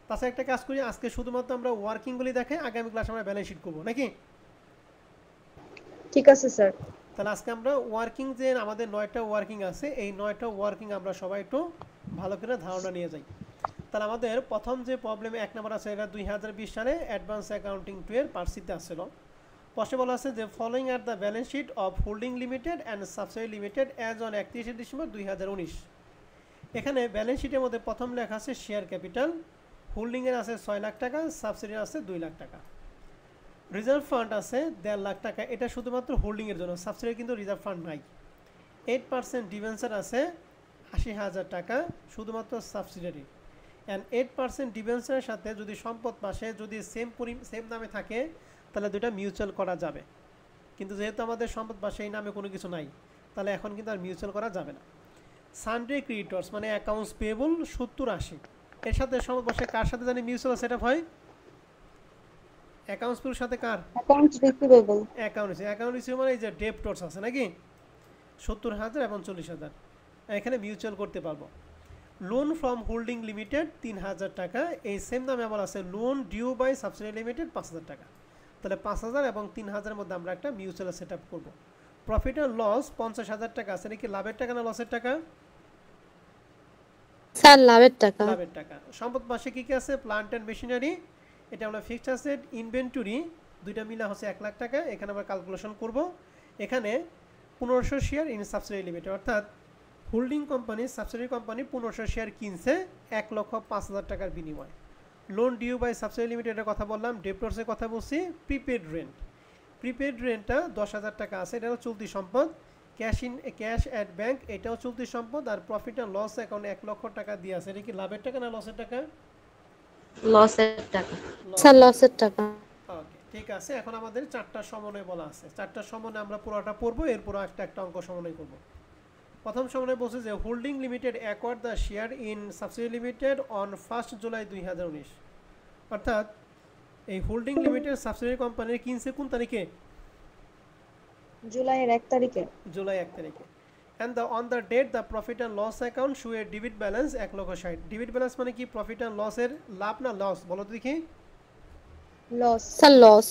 তাছাড়া একটা কাজ করি, আজকে শুধুমাত্র আমরা ওয়ার্কিংগুলি দেখে আগামী ক্লাসে আমরা ব্যালেন্স শিট করবো নাকি? ঠিক আছে স্যার। তাহলে আজকে আমরা ওয়ার্কিং, যে আমাদের 9টা ওয়ার্কিং আছে, এই 9টা ওয়ার্কিং আমরা সবাই একটু ভালো করে ধারণা নিয়ে যাই। তাহলে আমাদের প্রথম যে প্রবলেমে 1 নম্বর আছে, এটা 2020 সালে অ্যাডভান্স অ্যাকাউন্টিং 2 এর পার্সিতে আসছিল। প্রশ্নে বলা আছে যে following are the balance sheet of holding limited and subsidy limited as on 31 December 2019। এখানে ব্যালেন্স শিটের মধ্যে প্রথম লেখা আছে শেয়ার ক্যাপিটাল, হোল্ডিংয়ের আছে 6 লাখ টাকা, সাবসিডির আছে 2 লাখ টাকা, রিজার্ভ ফান্ড আছে 1.5 লাখ টাকা। এটা শুধুমাত্র হোল্ডিংয়ের জন্য, সাবসিডির কিন্তু রিজার্ভ ফান্ড নাই। 8% ডিভেঞ্চার আছে 80,000 টাকা, শুধুমাত্র সাবসিডিয়ারি। অ্যান্ড 8% ডিভেঞ্চারের সাথে যদি সম্পদ পাশে যদি সেম নামে থাকে তাহলে দুইটা মিউচুয়াল করা যাবে। কিন্তু যেহেতু আমাদের সম্পদ পাশে এই নামে কোনো কিছু নাই, তাহলে এখন কিন্তু আর মিউচুয়াল করা যাবে না। সানডে ক্রেডিটর্স মানে অ্যাকাউন্টস পেয়েবল 70-80, এর সাথে সম্পদ পাশে কার সাথে জানি মিউচুয়াল সেটআপ হয়? অ্যাকাউন্টস পেয়েবল সাথে কার? Accounts receivable. অ্যাকাউন্ট রিসিভেবল মানে এই যে ডেপ্টর্স আছে নাকি 70,000 এবং 40,000, এখানে মিউচুয়াল করতে পারবো। লোন ফ্রম হোল্ডিং লিমিটেড 3,000 টাকা, এই সেম নামে আমার আছে loan due by subsidy limited 5,000 টাকা। তাহলে 5,000 এবং 3,000 এর মধ্যে আমরা একটা মিউচুয়াল সেট আপ করবো। প্রফিট আর লস 50,000 টাকা আছে, নাকি লাভের টাকা না লসের টাকা? স্যার লাভের টাকা। লাভের টাকা। সম্পদ পাশে কি কি আছে? প্লান্ট অ্যান্ড মেশিনারি, এটা আমরা ফিক্সড অ্যাসেট। ইনভেন্টরি দুইটা মিলা হচ্ছে 1 লাখ টাকা, এখানে আমরা ক্যালকুলেশন করব। এখানে 1500 শেয়ার ইন সাবসিডারি লিমিটেড, অর্থাৎ holding company subsidiary company 1500 share কিনছে 1,05,000 টাকার বিনিময়ে। লোন ডিউ বাই সাবসিডারি লিমিটেডের কথা বললাম, ডেপ্টরসের কথা বলছি, প্রিপেড রেন্টটা 10,000 টাকা আছে, এটা হলো চলতি সম্পদ। ক্যাশ অ্যাট ব্যাংক, এটাও চলতি সম্পদ। আর প্রফিট অ্যান্ড লস অ্যাকাউন্টে 1 লক্ষ টাকা দিয়ে আছে, এটা কি লাভের টাকা না লসের টাকা? লসের টাকা। স্যার লসের টাকা। ওকে, ঠিক আছে। এখন আমাদের 4টা সমন্বয় বলা আছে, 4টা সমন্বয় আমরা পুরোটা পড়বো, এরপর একটা অঙ্ক সমন্বয় করব। প্রথম সমন্বয় বলছে যে holding limited acquired the share in subsidiary limited on 1 July 2019, অর্থাৎ এই হোল্ডিং লিমিটেড সাবসিডারি কোম্পানির কিনছে কোন তারিখে? জুলাইয়ের 1 তারিখে। জুলাই 1 তারিখে। And on the date the profit and loss account show a debit balance 1,60,000। Debit balance মানে কি? প্রফিট অ্যান্ড লসের লাভ না লস? বলো তো দেখি। লস। Sir loss.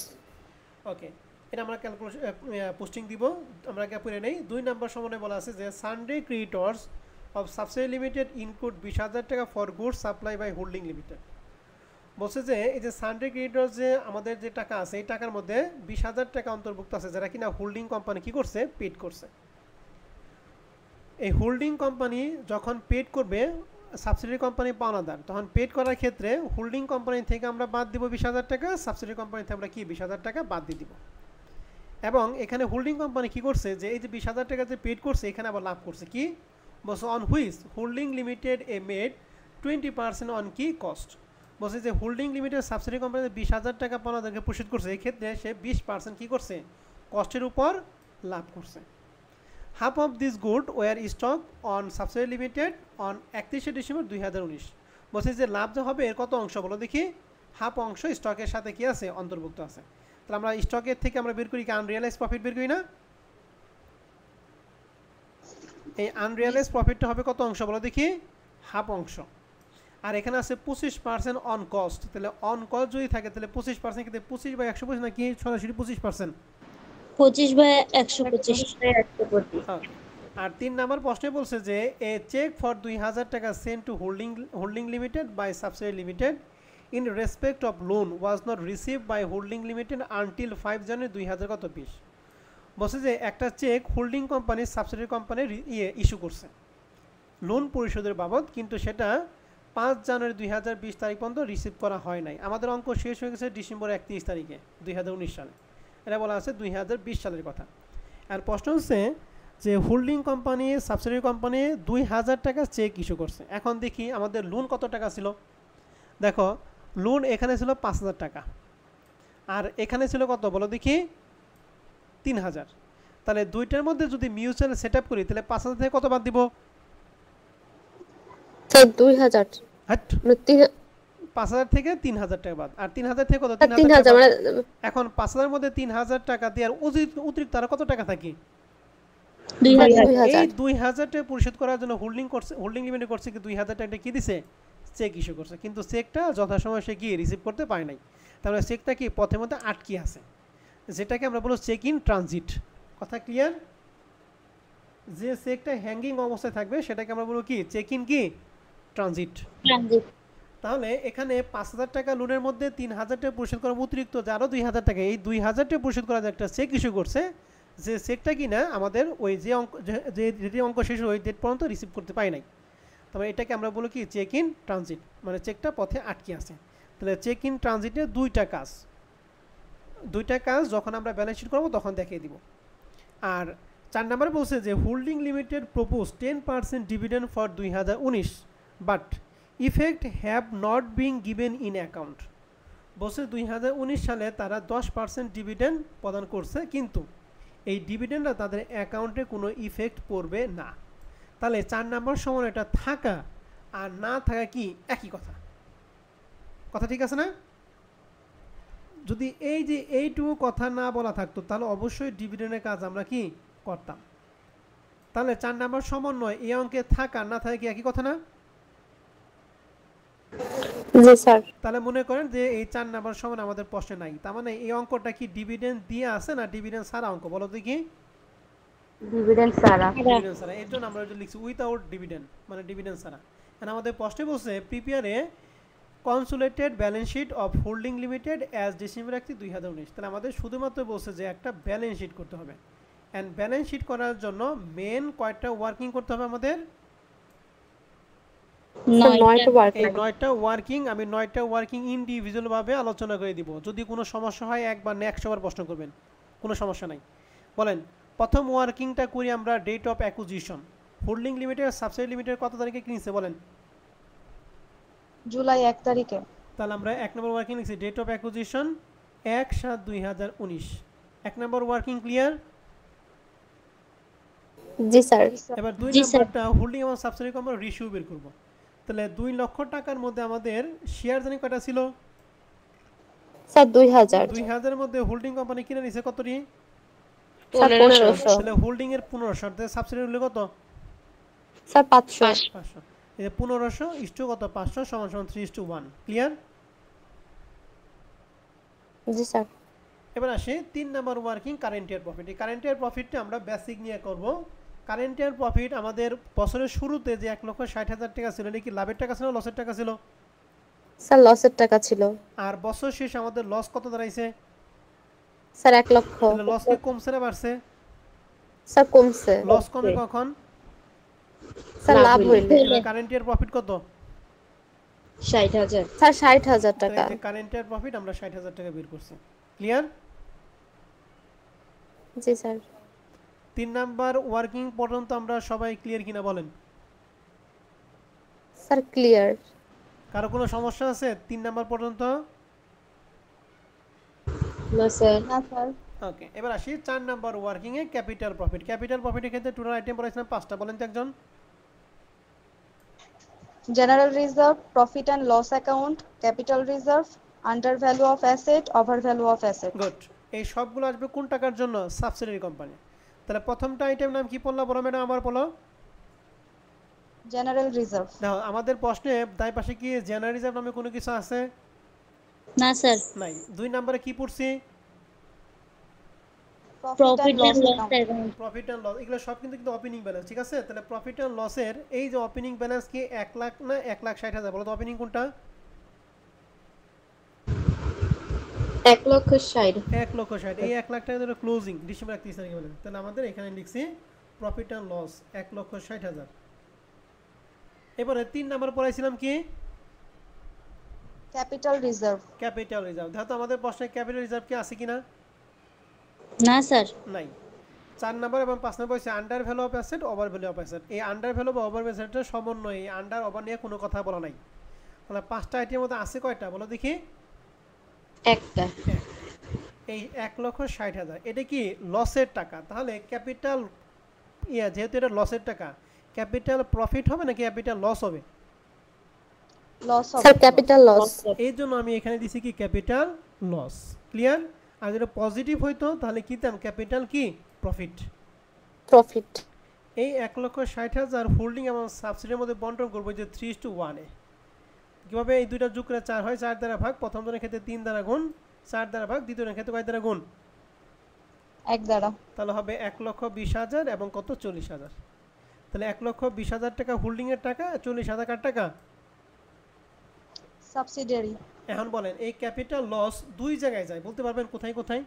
ওকে, এটা আমরা ক্যালকুলেশন পোস্টিং দিব, আমরা পড়ে নেই। 2 নম্বর সমন্বয় বলা আছে যে sundry creditors of subsidiary limited include 20,000 টাকা for goods supply by holding limited. বলছে যে এই যে সানডে ক্রেডিটর্স যে আমাদের যে টাকা আছে, এই টাকার মধ্যে 20,000 টাকা অন্তর্ভুক্ত আছে, যারা কিনা হোল্ডিং কোম্পানি কি করছে? পেড করছে। এই হোল্ডিং কোম্পানি যখন পেড করবে সাবসিডারি কোম্পানি পাওনাদার, তখন পেড করার ক্ষেত্রে হোল্ডিং কোম্পানি থেকে আমরা বাদ দিব 20,000 টাকা, সাবসিডারি কোম্পানি থেকে আমরা কি 20,000 টাকা বাদ দিয়ে দিব। এবং এখানে হোল্ডিং কোম্পানি কি করছে? যে এই যে 20,000 টাকা যে পেড করছে, এখানে আবার লাভ করছে কি? বলছে on which holding limited A made 20% on কি কস্ট। বলছে যে হোল্ডিং লিমিটেড সাবসিডারি কোম্পানি 20,000 টাকা পাওনাদারকে পরিশোধ করছে, এই ক্ষেত্রে সে 20% কি করছে? কস্টের উপর লাভ করছে। Half of this good were stock on subsidiary limited on 31 December 2019। বলছে যে লাভ যে হবে এর কত অংশ বলো দেখি? হাফ অংশ স্টকের সাথে কি আছে? অন্তর্ভুক্ত আছে। তাহলে আমরা স্টকের থেকে আমরা বের করি কি আনরিয়ালাইজ প্রফিট বের করি না? এই আনরিয়ালাইজ প্রফিটটা হবে কত অংশ বলো দেখি? হাফ অংশ। আর এখানে আছে 25% অন কস্ট, তাহলে অন কস্ট যদি থাকে তাহলে 25% কিন্তু 25/125 নাকি সরাসরি 25%? 25/125। আর 3 নম্বর প্রশ্নে বলছে যে এ চেক ফর 2,000 টাকা sent to holding limited by subsidiary limited in respect of loan was not receive by holding limited until 5 January 2020। বলছে যে একটা চেক হোল্ডিং কোম্পানির সাবসিডারি কোম্পানির ইস্যু করছে লোন পরিশোধের বাবদ, কিন্তু সেটা 5 জানুয়ারি 2020 তারিখ পর্যন্ত রিসিভ করা হয় নাই। আমাদের অঙ্ক শেষ হয়ে গেছে ডিসেম্বর 31 তারিখে 2019 সালে, এটা বলা আছে 2020 সালের কথা। আর প্রশ্ন হচ্ছে যে হোল্ডিং কোম্পানি সাবসিডারি কোম্পানি 2,000 টাকা চেক ইস্যু করছে। এখন দেখি আমাদের লোন কত টাকা ছিল। দেখো লোন এখানে ছিল 5,000 টাকা, আর এখানে ছিল কত বলো দেখি? 3,000। তাহলে দুইটার মধ্যে যদি মিউচুয়াল সেট আপ করি তাহলে 5,000 থেকে কত বাদ দিব? স্যার 2,000। হাট, 5,000 থেকে 3,000 টাকা বাদ, আর 3,000 থেকে কত? 3,000 মানে এখন 5,000 মধ্যে 3,000 টাকা দিয়ে আর অতিরিক্ত আর কত টাকা থাকে? 2000। এই 2,000 টাকা পরিশোধ করার জন্য হোল্ডিং লিমিটেড করছে কি 2,000 টাকা কি দিছে? চেক ইস্যু করছে, কিন্তু চেকটা যথাসময়ে সে গিয়ে রিসিভ করতে পারে নাই। তাহলে চেকটা কি পথের মধ্যে আটকে আছে, যেটাকে আমরা বলবো চেক ইন ট্রানজিট। কথা ক্লিয়ার? যে চেকটা হ্যাঙ্গিং অবস্থায় থাকবে সেটাকে আমরা বলবো কি? চেক ইন কি ট্রানজিট। তাহলে এখানে 5,000 টাকা লোনের মধ্যে 3,000 টাকা পরিশোধ করা অতিরিক্ত যে আরও 2,000 টাকা, এই 2,000 টাকা পরিশোধ করা একটা চেক ইস্যু করছে, যে চেকটা কি না আমাদের ওই যে অঙ্ক যে অঙ্ক শেষ ওই ডেট পর্যন্ত রিসিভ করতে পাই নাই। তবে এটাকে আমরা বলি কি? চেক ইন ট্রানজিট, মানে চেকটা পথে আটকে আছে। তাহলে চেক ইন ট্রানজিটে দুইটা কাজ যখন আমরা ব্যালেন্স শিট করবো তখন দেখিয়ে দিব। আর 4 নম্বরে বলছে যে holding limited propose 10% dividend for 2019 but effect have not being given in account. বলছে 2019 সালে তারা 10% ডিভিডেন্ড প্রদান করছে, কিন্তু এই ডিভিডেন্ডটা তাদের অ্যাকাউন্টে কোনো ইফেক্ট পড়বে না। তাহলে 4 নম্বর সময় এটা থাকা আর না থাকা কি একই কথা? কথা ঠিক আছে না? যদি এই যে এইটুকু কথা না বলা থাকতো তাহলে অবশ্যই ডিভিডেন্ডের কাজ আমরা কি করতাম। তাহলে 4 নম্বর সমন্বয় এই অঙ্কে থাকা না থাকা কি একই কথা না? জি স্যার। তাহলে মনে করেন যে এই 4 নম্বর সমান আমাদের প্রশ্নে নাই, তার মানে এই অঙ্কটা কি ডিভিডেন্ড দিয়ে আছে না ডিভিডেন্ড ছাড়া অঙ্ক? বলো দেখি। ডিভিডেন্ড ছাড়া। ডিভিডেন্ড ছাড়া, এর জন্য আমরা এটা লিখছি উইথাউট ডিভিডেন্ড, মানে ডিভিডেন্ড ছাড়া। এখন আমাদের প্রশ্নে বলছে prepare a consolidated balance sheet of holding limited as December 31, 2019। তাহলে আমাদের শুধুমাত্র বলছে যে একটা ব্যালেন্স শিট করতে হবে। এন্ড ব্যালেন্স শিট করার জন্য মেন কয়টা ওয়ার্কিং করতে হবে আমাদের? স্যার 9টা এই ওয়ার্কিং। 9টা ওয়ার্কিং আমি 9টা ওয়ার্কিং ইন্ডিভিজুয়াল ভাবে আলোচনা করে দিব। যদি কোনো সমস্যা হয় একবার না 100 বার প্রশ্ন করবেন, কোনো সমস্যা নাই। বলেন প্রথম ওয়ার্কিংটা করি আমরা date of acquisition. Holding limited subsidy limited কত তারিখে কিনছে বলেন? জুলাই 1 তারিখে। তাহলে আমরা 1 নম্বর ওয়ার্কিং লিখছি ডেট অফ অ্যাকুইজিশন 1/7/2019। 1 নম্বর ওয়ার্কিং ক্লিয়ার? জি স্যার। এবার 2 জি স্যার। নম্বরটা হোল্ডিং এবং সাবসিডি আমরা রেশিও বের করব। তাহলে 2 লক্ষ টাকার মধ্যে আমাদের শেয়ার জানি কয়টা ছিল? স্যার 2000। 2000 এর মধ্যে হোল্ডিং কোম্পানি কিনে নিছে কতটি? স্যার 1500। তাহলে হোল্ডিং এর 1500 তে সাবসিডি হলো কত? স্যার 500। 500। এই যে 1500 ইস্টু কত 500 সমান সমান 3:1। ক্লিয়ার? জি স্যার। এবার আসি 3 number working current year profit. এই কারেন্ট ইয়ার প্রফিটটা আমরা বেসিক নিয়ে করব। কারেন্ট ইয়ার প্রফিট আমাদের বছরের শুরুতে যে 1,60,000 টাকা ছিল, এটা কি লাভের টাকা ছিল লসের টাকা ছিল? স্যার লসের টাকা ছিল। আর বছর শেষে আমাদের লস কত দাঁড়াইছে? স্যার 1 লক্ষ। তাহলে লস কি কমছে না বাড়ছে? স্যার কমছে। লস কমে কখন? স্যার লাভ হইলে। কারেন্ট ইয়ার প্রফিট কত? 60,000। স্যার 60,000 টাকা। এই যে কারেন্ট ইয়ার প্রফিট আমরা 60,000 টাকা বের করছি। ক্লিয়ার? জি স্যার। 3 নাম্বার ওয়ার্কিং পর্যন্ত আমরা সবাই ক্লিয়ার কিনা বলেন? Sir clear. কারো কোনো সমস্যা আছে 3 নাম্বার পর্যন্ত? না স্যার। না স্যার। ওকে, এবার আসি 4 নাম্বার ওয়ার্কিং এ ক্যাপিটাল প্রফিট। ক্যাপিটাল প্রফিটের ক্ষেত্রে টোটাল আইটেম পড়াইছিলাম 5টা, বলেন তো একজন? General reserve, profit and loss account, capital reserve, under value of asset, over value of asset. Good. এই সবগুলো আসবে কোন টাকার জন্য? Subsidiary company. তাহলে প্রথমটা আইটেম নাম কি পড়লা বড় ম্যাডাম আমার বলো? General reserve. দেখো আমাদের প্রশ্নে দাই পাশে কি জেনারেল রিজার্ভ নামে কোনো কিছু আছে? না স্যার। নাই। 2 নম্বরে কি পড়ছি? Profit and loss account. Account. Profit and loss. এগুলো সব কিন্তু ওপেনিং ব্যালেন্স, ঠিক আছে? তাহলে প্রফিট এন্ড লসের এই যে ওপেনিং ব্যালেন্স কি 1 লাখ না 1,60,000? বলো তো ওপেনিং কোনটা? 1,60,000। 1,60,000। এই 1 লাখ টাকা ধরে ক্লোজিং ডিসেম্বর 31 তারিখে বলেন। তাহলে আমাদের এখানে লিখছি প্রফিট এন্ড লস 1,60,000। এবারে 3 নাম্বার পড়াইছিলাম কি? Capital reserve. Capital reserve. দেখো তো আমাদের প্রশ্নে ক্যাপিটাল রিজার্ভ কি আছে কিনা? না স্যার। নাই। 4 নাম্বার এবং 5 নাম্বার হচ্ছে under value of asset, over value of asset. এই আন্ডার ভ্যালু বা ওভার অ্যাসেটের সমন্বয়, এই আন্ডার ওভার নিয়ে কোনো কথা বলা নাই। তাহলে 5টা আইটেমের মধ্যে আছে কয়টা বলো দেখি? একটা। এই 1,60,000 এটা কি লসের টাকা? তাহলে ক্যাপিটাল যেহেতু এটা লসের টাকা, ক্যাপিটাল প্রফিট হবে না ক্যাপিটাল লস হবে? Loss of. Sir capital loss. এই জন্য আমি এখানে দিছি কি ক্যাপিটাল লস। ক্লিয়ার? আর যদি পজিটিভ হইতো তাহলে কি দিতাম? ক্যাপিটাল কি প্রফিট। প্রফিট। এই 1,60,000 হোল্ডিং এবং সাবসিডির মধ্যে বন্টন করবো যে 3:1 এ। কিভাবে? এই দুইটা যোগ করে 4 হয়, 4 দ্বারা ভাগ, প্রথম জনের ক্ষেত্রে 3 দ্বারা গুণ, 4 দ্বারা ভাগ, দ্বিতীয় জনের ক্ষেত্রে কয় দ্বারা গুণ? 1 দ্বারা। তাহলে হবে 1,20,000 এবং কত 40,000। তাহলে 1,20,000 টাকা হোল্ডিং এর টাকা, 40,000 কার টাকা? সাবসিডিয়ারি। এখন বলেন এই ক্যাপিটাল লস দুই জায়গায় যায়, বলতে পারবেন কোথায় কোথায়?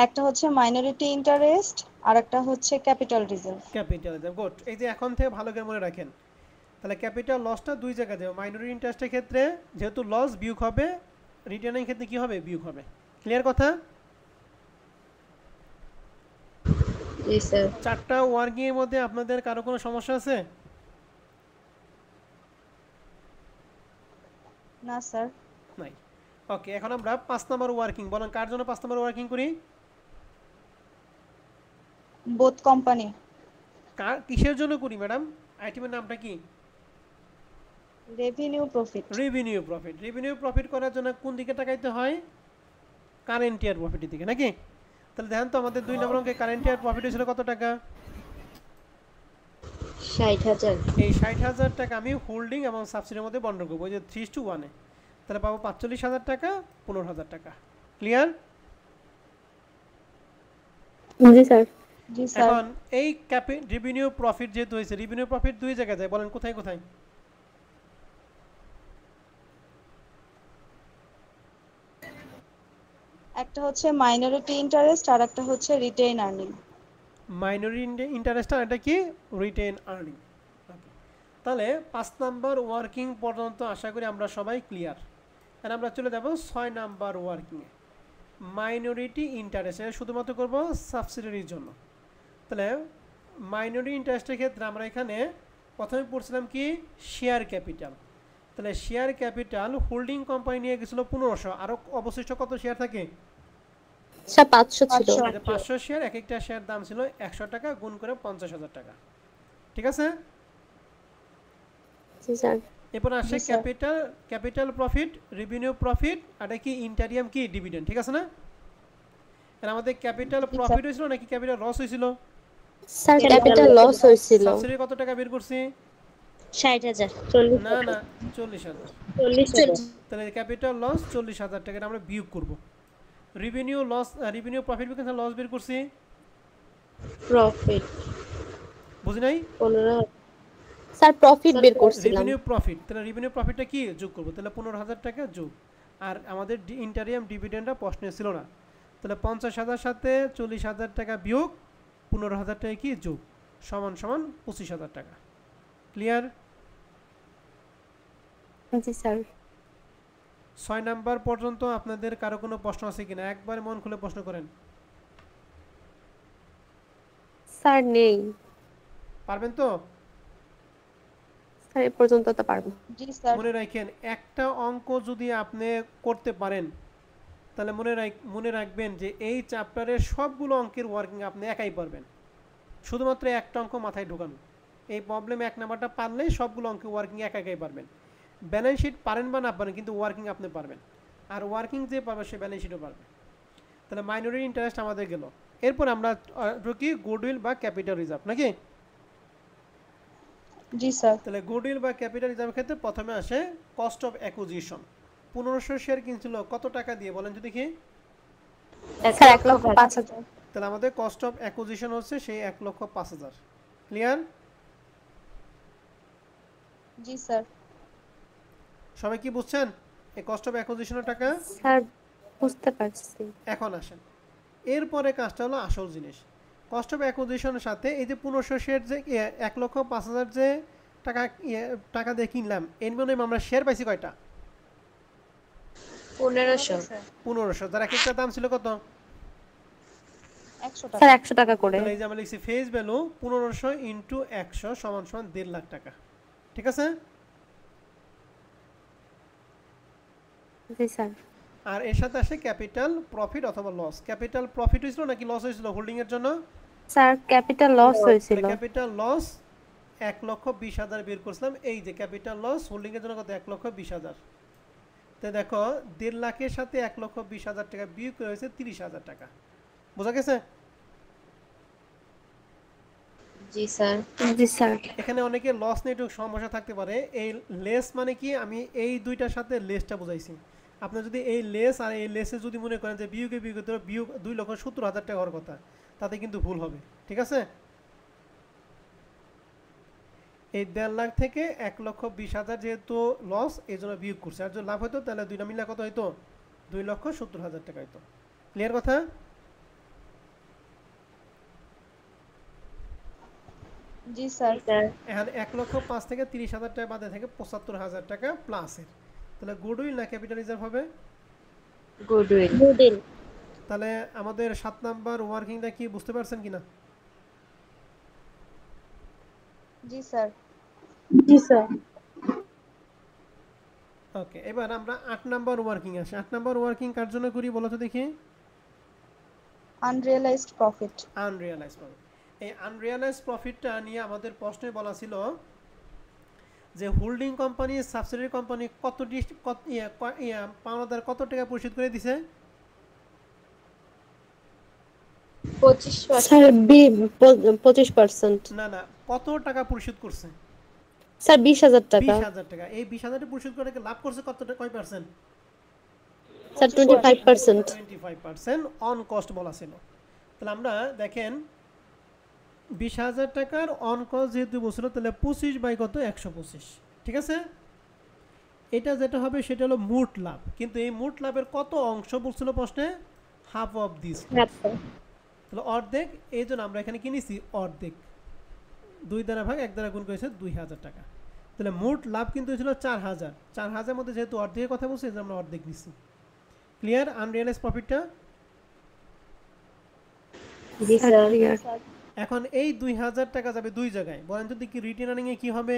একটা হচ্ছে মাইনরিটি ইন্টারেস্ট আর একটা হচ্ছে capital reserve. Capital reserve. Good. এই যে এখন থেকে ভালো করে মনে রাখেন। তাহলে ক্যাপিটাল লসটা দুই জায়গায় যাবে। মাইনরিটি ইন্টারেস্টের ক্ষেত্রে যেহেতু লস বিয়োগ হবে, রিটার্নিং ক্ষেত্রে কি হবে? বিয়োগ হবে। ক্লিয়ার কথা? জি স্যার। 4টা ওয়ার্কিং এর মধ্যে আপনাদের কারো কোনো সমস্যা আছে? না স্যার। নাই। ওকে, এখন আমরা 5 নাম্বার ওয়ার্কিং। বলেন কার জন্য 5 নাম্বার ওয়ার্কিং করি? Both company. কিসের জন্য করি ম্যাডাম? আইটেমের নামটা কি? Revenue profit. Revenue profit. Revenue profit করার জন্য কোন দিকে তাকাইতে হয়? কারেন্ট ইয়ার প্রফিটের দিকে, নাকি? তাহলে দেখেন তো আমাদের 2 নম্বর অঙ্কে কারেন্ট ইয়ার প্রফিট হয়েছিল কত টাকা? 60,000। এই 60,000 টাকা আমি হোল্ডিং এবং সাবসিডির মধ্যে বন্টন করবো, ওই যে 3:1 এ। তাহলে পাবো 45,000 টাকা, 15,000 টাকা। ক্লিয়ার? জি স্যার। জি স্যার। এখন এই রেভিনিউ প্রফিট যেহেতু হয়েছে, রেভিনিউ প্রফিট দুই জায়গায় যায়, বলেন কোথায় কোথায়? একটা হচ্ছে মাইনরিটি ইন্টারেস্ট আর একটা হচ্ছে রিটেইন আর্নিং। মাইনরিটি ইন্টারেস্ট আর এটা কি রিটেন আর্নিং। তাহলে 5 নাম্বার ওয়ার্কিং পর্যন্ত আশা করি আমরা সবাই ক্লিয়ার। আর আমরা চলে যাব 6 নাম্বার ওয়ার্কিংয়ে। মাইনরিটি ইন্টারেস্ট শুধুমাত্র করব সাবসিডিয়ারির জন্য। তাহলে মাইনরিটি ইন্টারেস্টের ক্ষেত্রে আমরা এখানে প্রথমে পড়ছিলাম কি শেয়ার ক্যাপিটাল। তাহলে শেয়ার ক্যাপিটাল হোল্ডিং কোম্পানি নিয়ে গেছিল 1500, আরও অবশিষ্ট কত শেয়ার থাকে? স্যার 500 ছিল। 500 শেয়ার, এক একটা শেয়ার দাম ছিল 100 টাকা, গুণ করে 50,000 টাকা। ঠিক আছে? জি স্যার। এরপর আসে ক্যাপিটাল প্রফিট, রেভিনিউ প্রফিট, আর কি ইন্টারিয়াম কি ডিভিডেন্ড। ঠিক আছে না? আর আমাদের ক্যাপিটাল প্রফিট হয়েছিল নাকি ক্যাপিটাল লস হয়েছিল? স্যার ক্যাপিটাল লস হয়েছিল। সাবসিডি কত টাকা বের করছি? 60,000 না না 40,000। 40,000 তাহলে ক্যাপিটাল লস 40,000 টাকা আমরা বিয়োগ করব। Revenue loss, revenue profit because loss বের করছি। প্রফিট বুঝি নাই? 15,000 স্যার প্রফিট বের করছিলাম। রেভিনিউ প্রফিট, তাহলে রেভিনিউ প্রফিটটা কি যোগ করব? তাহলে 15,000 টাকা যোগ, আর আমাদের ইন্টারিয়াম ডিভিডেন্ডটা প্রশ্নে ছিল না। তাহলে 50,000 সাথে 40,000 টাকা বিয়োগ 15,000 টাকা কি যোগ, সমান সমান 25,000 টাকা। ক্লিয়ার? জি স্যার। 6 নাম্বার পর্যন্ত আপনাদের কারো কোনো প্রশ্ন আছে কিনা? একবার মন খুলে প্রশ্ন করেন। স্যার নেই। পারবেন তো? স্যার এই পর্যন্ত তো পারবো। জি স্যার। মনে রাখেন একটা অঙ্ক যদি আপনি করতে পারেন তাহলে মনে রাখবেন যে এই চ্যাপ্টারের সবগুলো অঙ্কের ওয়ার্কিং আপনি একাই পারবেন। শুধুমাত্র একটা অঙ্ক মাথায় ঢোকানো, এই প্রবলেম 1 নাম্বারটা পারলেই সবগুলো অঙ্কের ওয়ার্কিং একাই পারবেন। ব্যালেন্স শিট পারেন বা না পারেন, কিন্তু ওয়ার্কিং আপনি পারবেন, আর ওয়ার্কিং যে পারবে সে ব্যালেন্স শিটও পারবে। তাহলে মাইনরিটি ইন্টারেস্ট আমাদের গেল। এরপর আমরা ঢুকি গুডউইল বা ক্যাপিটাল রিজার্ভ, নাকি? জি স্যার। তাহলে গুডউইল বা ক্যাপিটাল রিজার্ভের ক্ষেত্রে প্রথমে আসে কস্ট অফ অ্যাকুইজিশন। 1500 শেয়ার কিনছিল কত টাকা দিয়ে বলেন তো দেখি? স্যার 1,05,000। তাহলে আমাদের কস্ট অফ অ্যাকুইজিশন হচ্ছে সেই 1,05,000। ক্লিয়ার? জি স্যার। সবাই কি বুঝছেন এই কস্ট অফ অ্যাকুইজিশনের টাকা? স্যার বুঝতে পারছি। এখন আসেন এরপরে কাজটা হলো আসল জিনিস। কস্ট অফ অ্যাকুইজিশনের সাথে এই যে 1500 শেয়ার যে 1,05,000 যে টাকা দিয়ে কিনলাম, এর মানে আমরা শেয়ার পাইছি কয়টা? 1500। যার এক একটা দাম ছিল কত? 100 টাকা। স্যার 100 টাকা করে। তাহলে এই যে আমরা লিখছি ফেস ভ্যালু 1500 ইনটু 100 সমান সমান 1.5 লাখ টাকা। ঠিক আছে? জি স্যার। আর এর সাথে আসে ক্যাপিটাল প্রফিট অথবা লস। ক্যাপিটাল প্রফিট হয়েছিল নাকি লস হয়েছিল হোল্ডিং এর জন্য? স্যার ক্যাপিটাল লস হয়েছিল। ক্যাপিটাল লস 1,20,000 বের করছিলাম। এই যে ক্যাপিটাল লস হোল্ডিং এর জন্য কত? 1,20,000। তো দেখো 1.5 লাখের সাথে 1,20,000 টাকা বিয়োগ করে হয়েছে 30,000 টাকা। বোঝা গেছে? জি স্যার। জি স্যার। এখানে অনেকে লস নিয়ে একটু সমস্যা থাকতে পারে। এই লেস মানে কি? আমি এই দুইটার সাথে লেসটা বুঝাইছি। আপনি যদি এই লেস আর এই লেসে যদি মনে করেন যে বিয়োগ 2,70,000 টাকা হওয়ার কথা, তাতে কিন্তু ভুল হবে। ঠিক আছে? এই 1.5 লাখ থেকে 1,20,000 যেহেতু লস, এই জন্য বিয়োগ করছে। আর যদি লাভ হতো তাহলে দুইটা মিলে কত হইতো? 2,70,000 টাকা হইতো। ক্লিয়ার কথা? জি স্যার। এখন 1,05,000 থেকে 30,000 টাকা বাদে থেকে 75,000 টাকা প্লাসের। তাহলে গুডউইল না ক্যাপিটাল রিজার্ভ হবে? গুডউইল। তাহলে আমাদের 7 নাম্বার ওয়ার্কিংটা কি বুঝতে পারছেন কিনা? জি স্যার। জি স্যার। ওকে, এবার আমরা 8 নাম্বার ওয়ার্কিং আসি। 8 নাম্বার ওয়ার্কিং কার জন্য করি বলো তো দেখি? Unrealised profit. Unrealise profit. এই আনরিয়ালাইজ প্রফিটটা নিয়ে আমাদের প্রশ্নে বলা ছিল যে হোল্ডিং কোম্পানি সাবসিডিয়ারি কোম্পানি পাওনাদার কত টাকা পরিশোধ করে দিছে? 25%। স্যার 25%। না না, কত টাকা পরিশোধ করছে? স্যার 20,000 টাকা। 20,000 টাকা। এই 20,000 টাকা পরিশোধ করে লাভ করছে কত টাকা, কয় পার্সেন্ট? স্যার 25%। 25% অন কস্ট বলা ছিল। তাহলে আমরা দেখেন 20,000 টাকার অন কস্ট যেহেতু বলছিল, তাহলে 25 বাই কত? 125। ঠিক আছে? এটা যেটা হবে সেটা হলো মোট লাভ। কিন্তু এই মোট লাভের কত অংশ বলছিল প্রশ্নে? Half of this. আচ্ছা তাহলে অর্ধেক, এই জন্য আমরা এখানে কি নিছি অর্ধেক, 2 দ্বারা ভাগ 1 দ্বারা গুণ করেছে 2000 টাকা। তাহলে মোট লাভ কিন্তু ছিল 4000, 4000 মধ্যে যেহেতু অর্ধেকের কথা বলছি আমরা অর্ধেক নিচ্ছি। ক্লিয়ার আনরিয়ালাইজ প্রফিটটা? জি স্যার। ক্লিয়ার। এখন এই 2000 টাকা যাবে দুই জায়গায়, বলেন যদি কি রিটেন আর্নিং এ কি হবে?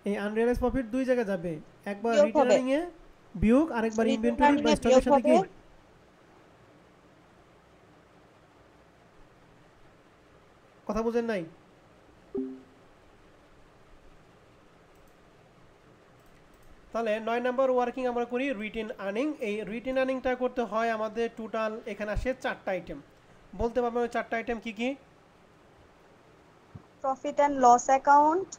এই আনরিয়ালাইজ প্রফিট দুই জায়গায় যাবে, একবার বিয়োগ রিটেন হবে। আর্নিং এ বিয়োগ, আরেকবার Return ইনভেন্টরি earning বা এ স্টকের বিয়োগ সাথে কি? হবে। কথা বুঝেন নাই? তাহলে 9 নম্বর ওয়ার্কিং আমরা করি রিটেন আর্নিং। এই রিটেন আর্নিংটা করতে হয় আমাদের টোটাল এখানে আসে 4টা আইটেম। বলতে পারবেন ওই 4টা আইটেম কি কি? Profit and loss account,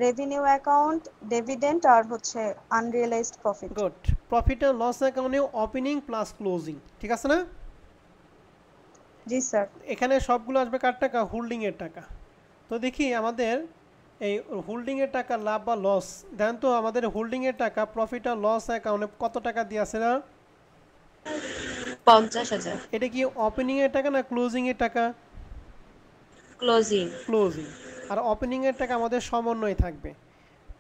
revenue account, dividend আর হচ্ছে unrealised profit. Good. Profit and loss অ্যাকাউন্টে ওপেনিং প্লাস ক্লোজিং, ঠিক আছে না? জি স্যার। এখানে সবগুলো আসবে কার টাকা? হোল্ডিং এর টাকা। তো দেখি আমাদের এই হোল্ডিং এর টাকা লাভ বা লস দেন তো, আমাদের হোল্ডিং এর টাকা প্রফিট আর লস অ্যাকাউন্টে কত টাকা দিয়ে আছে না? 50,000 এটা কি ওপেনিং এর টাকা না ক্লোজিং এর টাকা? ক্লোজিং। ক্লোজিং। আর ওপেনিং এর টাকা আমাদের সমন্বয় থাকবে।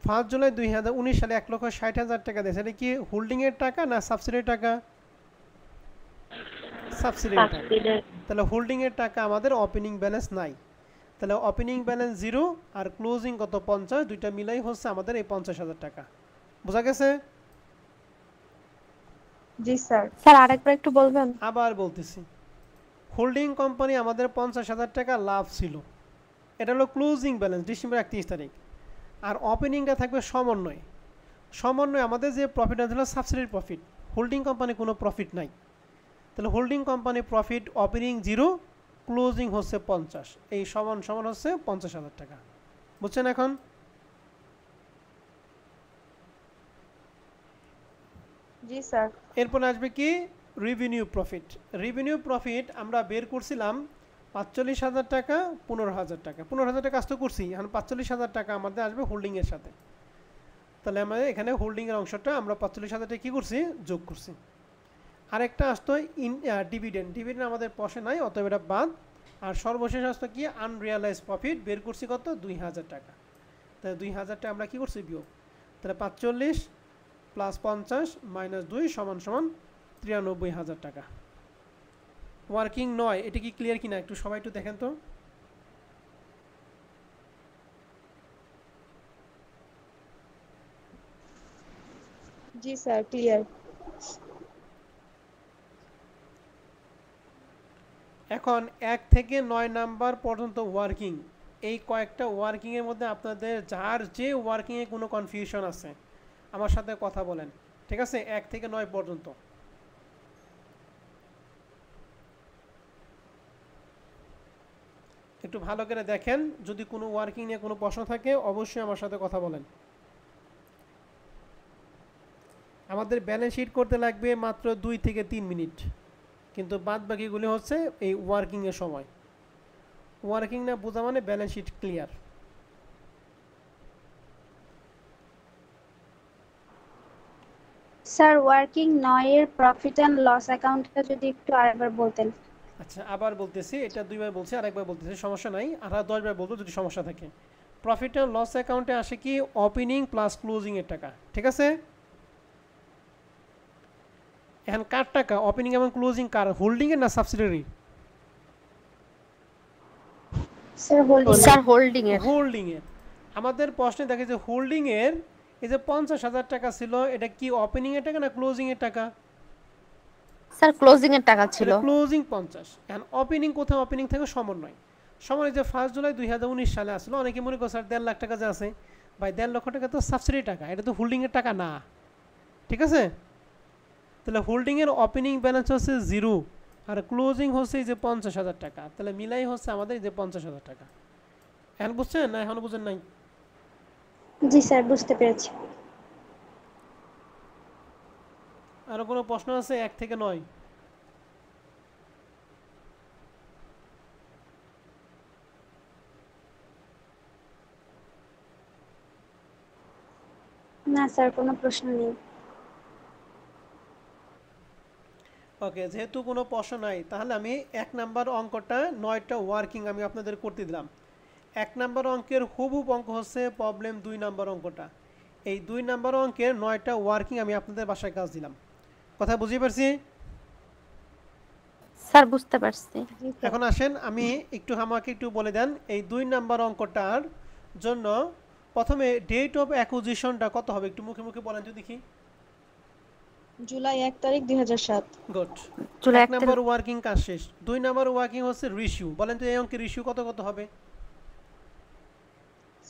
5 জুলাই 2019 সালে 1,60,000 টাকা দিয়েছে, এটা কি হোল্ডিং এর টাকা না সাবসিডির টাকা? সাবসিডির টাকা। তাহলে হোল্ডিং এর টাকা আমাদের ওপেনিং ব্যালেন্স নাই, তাহলে ওপেনিং ব্যালেন্স 0 আর ক্লোজিং কত 50, দুইটা মিলাই হচ্ছে আমাদের এই 50,000 টাকা। বোঝা গেছে? জি স্যার। স্যার আরেকবার একটু বলবেন? আবার বলতেছি, হোল্ডিং কোম্পানি আমাদের 50,000 টাকা লাভ ছিল, এটা হলো ক্লোজিং ব্যালেন্স ডিসেম্বর 31 তারিখ। আর ওপেনিংটা থাকবে সমন্বয়। সমন্বয় আমাদের যে প্রফিট আছে সাবসিডির প্রফিট, হোল্ডিং কোম্পানি কোনো প্রফিট নাই, তাহলে holding company profit opening 0, closing হচ্ছে 50, এই সমান সমান হচ্ছে 50,000 টাকা। বুঝছেন এখন? জি স্যার। এরপর আসবে কি রেভিনিউ প্রফিট। রেভিনিউ প্রফিট আমরা বের করছিলাম 45,000 টাকা, 15,000 টাকা, 15,000 টাকা আসতে করছি, এখন 45,000 টাকা আমাদের আসবে হোল্ডিং এর সাথে। তাহলে আমাদের এখানে হোল্ডিং এর অংশটা আমরা 45,000 টাকা কি করছি? যোগ করছি। আরেকটা আসতো ডিভিডেন্ড, ডিভিডেন্ড আমাদের পয়সা নাই, অতএব এটা বাদ। আর সর্বশেষ আসতো কি আনরিয়ালাইজ প্রফিট, বের করছি কত? 2,000 টাকা। তাহলে 2,000 টাকা আমরা কি করছি? বিয়োগ। তাহলে 45 প্লাস 50 মাইনাস 2 সমান সমান 93,000 টাকা। ওয়ার্কিং 9, এটা কি ক্লিয়ার কিনা একটু সবাই একটু দেখেন তো। জি স্যার, ক্লিয়ার। এখন 1 থেকে 9 নাম্বার পর্যন্ত ওয়ার্কিং, এই কয়েকটা ওয়ার্কিংয়ের মধ্যে আপনাদের যার যে ওয়ার্কিংয়ে কোনো কনফিউশন আছে আমার সাথে কথা বলেন, ঠিক আছে? 1 থেকে 9 পর্যন্ত। একটু ভালো করে দেখেন, যদি কোনো ওয়ার্কিং নিয়ে কোনো প্রশ্ন থাকে অবশ্যই আমার সাথে কথা বলেন। আমাদের ব্যালেন্স শিট করতে লাগবে মাত্র 2 থেকে 3 মিনিট, কিন্তু বাদ বাকিগুলি হচ্ছে এই ওয়ার্কিংয়ের সময়। ওয়ার্কিং না বোঝা মানে balance sheet clear. Sir working 9 এর প্রফিট এন্ড লস অ্যাকাউন্টটা যদি একটু আরেকবার বলতেন। আচ্ছা আবার বলতেছি, এটা 2 বার বলছি আরেকবার বলতেছি, সমস্যা নাই, আর 10 বার বলবো যদি সমস্যা থাকে। প্রফিট এন্ড লস অ্যাকাউন্টে আসে কি ওপেনিং প্লাস ক্লোজিং এর টাকা, ঠিক আছে? এখন কার টাকা ওপেনিং এবং ক্লোজিং কার? হোল্ডিং এর না subsidiary? Sir holding. Sir holding এর। হোল্ডিং এর। আমাদের প্রশ্নে দেখে যে হোল্ডিং এর এই যে 50,000 টাকা ছিল, এটা কি ওপেনিং এর টাকা না ক্লোজিং এর টাকা? স্যার ক্লোজিং এর টাকা ছিল। ক্লোজিং 50। এখন ওপেনিং কোথায়? ওপেনিং থেকে সমন্বয়। সমন্বয় যে 1 জুলাই 2019 সালে আসলো, অনেকে মনে করে স্যার 1.5 লাখ টাকা যে আছে, ভাই 1.5 লক্ষ টাকা তো সাবসিডি টাকা, এটা তো হোল্ডিং এর টাকা না, ঠিক আছে? তাহলে হোল্ডিং এর ওপেনিং ব্যালেন্স হচ্ছে 0 আর ক্লোজিং হচ্ছে এই যে 50,000 টাকা, তাহলে মিলাই হচ্ছে আমাদের এই যে 50,000 টাকা। এখন বুঝছেন না এখনো বুঝেন নাই? জি স্যার বুঝতে পেরেছি। আরো কোনো প্রশ্ন আছে 1 থেকে 9? না স্যার, কোনো প্রশ্ন নেই। ওকে, যেহেতু কোনো প্রশ্ন নাই তাহলে আমি 1 নাম্বার অঙ্কটা 9টা ওয়ার্কিং আমি আপনাদের করতে দিলাম। 1 নাম্বার অঙ্কের হুবহু অঙ্ক হচ্ছে প্রবলেম 2 নাম্বার অঙ্কটা। এই 2 নাম্বার অঙ্কের 9টা ওয়ার্কিং আমি আপনাদের বাসায় কাজ দিলাম। কথা বুঝতে পারছি? স্যার বুঝতে পারছি। এখন আসেন আমি আমাকে একটু বলে দেন এই 2 নাম্বার অঙ্কটার জন্য প্রথমে ডেট অফ অ্যাকুইজিশনটা কত হবে একটু মুখে মুখে বলেন তো দেখি। জুলাই 1 তারিখ 2007। গুড। জুলাই 1 নাম্বার ওয়ার্কিং কাজ শেষ। 2 নাম্বার ওয়ার্কিং হচ্ছে রেশিও। বলেন তো এই অঙ্কের রেশিও কত কত হবে?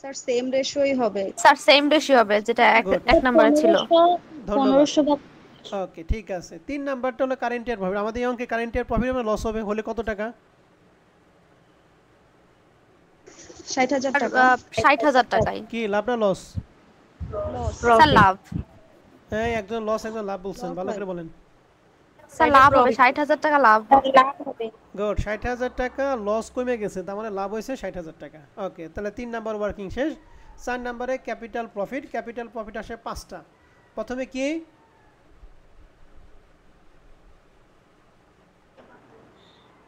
স্যার সেম রেশিওই হবে। স্যার সেম রেশিও হবে যেটা এক নম্বরে ছিল। 1500 ভাগ। ওকে ঠিক আছে। 3 নাম্বারটা হলো কারেন্ট ইয়ার প্রফিট। আমাদের এই অঙ্কে কারেন্ট ইয়ার প্রফিট মানে লস হবে হলে কত টাকা? 60,000 টাকা। 60,000 টাকায়। কি লাভ না লস? লস। স্যার লাভ। হ্যাঁ, একজন লস একজন লাভ বলছেন, ভালো করে বলেন। স্যার লাভ হবে, 60,000 টাকা লাভ হবে। গুড, 60,000 টাকা লস কমে গেছে, তার মানে লাভ হয়েছে 60,000 টাকা। ওকে, তাহলে 3 নাম্বার ওয়ার্কিং শেষ। 4 নাম্বারে ক্যাপিটাল প্রফিট। ক্যাপিটাল প্রফিট আসে 5টা। প্রথমে কি?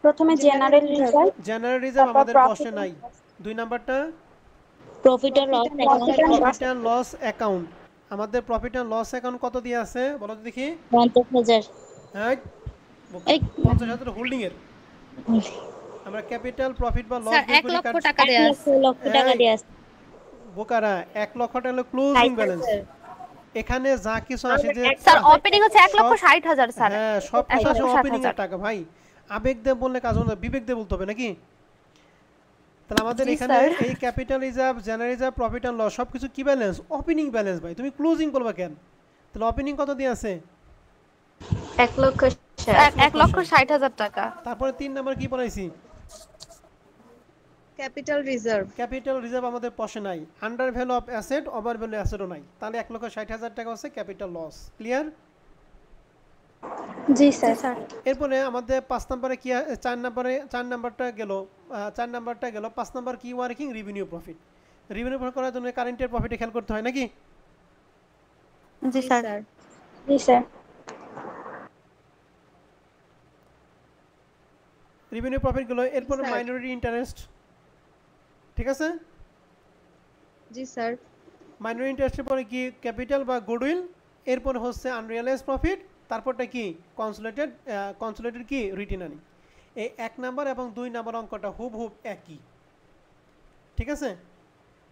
প্রথমে জেনারেল রিজার্ভ, জেনারেল রিজার্ভ আমাদের প্রশ্নে নাই। 2 নাম্বারটা profit and loss profit and loss account. আমাদের প্রফিট এন্ড লস অ্যাকাউন্ট কত দিয়ে আছে বলো তো দেখি। 50,000। হ্যাঁ, 50,000 হোল্ডিং এর। আমরা ক্যাপিটাল প্রফিট বা লস স্যার 1 লক্ষ টাকা দেয়া আছে। 1 লক্ষ টাকা দিয়ে আছে। বোকারা, 1 লক্ষ টাকা হলো ক্লোজিং ব্যালেন্স। এখানে যা কিছু আসে যে স্যার ওপেনিং হচ্ছে 1,60,000 স্যার। হ্যাঁ, সব কিছু আসে 1,60,000 ওপেনিং এর টাকা ভাই। আবেগ দিয়ে বললে কাজ হবে না, বিবেক দিয়ে বলতে হবে নাকি? তাহলে আমাদের জি, এখানে স্যার। এই capital reserve, general reserve, profit and loss সবকিছু কি ব্যালেন্স? ওপেনিং ব্যালেন্স ভাই। তুমি ক্লোজিং করবে কেন? তাহলে ওপেনিং কত দিয়ে আছে? 1,60,000 টাকা। তারপরে 3 নাম্বার কি পড়াইছি? Capital reserve. ক্যাপিটাল রিজার্ভ আমাদের পশে নাই। Under value of asset, over value অ্যাসেটও নাই। তাহলে 1,60,000 টাকা হচ্ছে ক্যাপিটাল লস। ক্লিয়ার? জি স্যার। এরপরে আমাদের 5 নাম্বারে কি 4 নাম্বারটা গেল। 4 নাম্বারটা গেল। 5 নাম্বার কি working? Revenue profit. Revenue profit করার জন্য কারেন্টের প্রফিটে খেয়াল করতে হয় নাকি? জি স্যার। জি স্যার। রেভিনিউ প্রফিট গেল। এরপরে স্যার। Minority interest. ঠিক আছে? জি স্যার। মাইনরিটি ইন্টারেস্টের পরে কি? ক্যাপিটাল বা গুডউইল। এরপরে হচ্ছে আনরিয়ালাইজড প্রফিট। তারপরটা কি? কনসোলিডেটেড কি? Written earning. এই 1 নাম্বার এবং 2 নাম্বার অঙ্কটা হুবহুব একই। ঠিক আছে?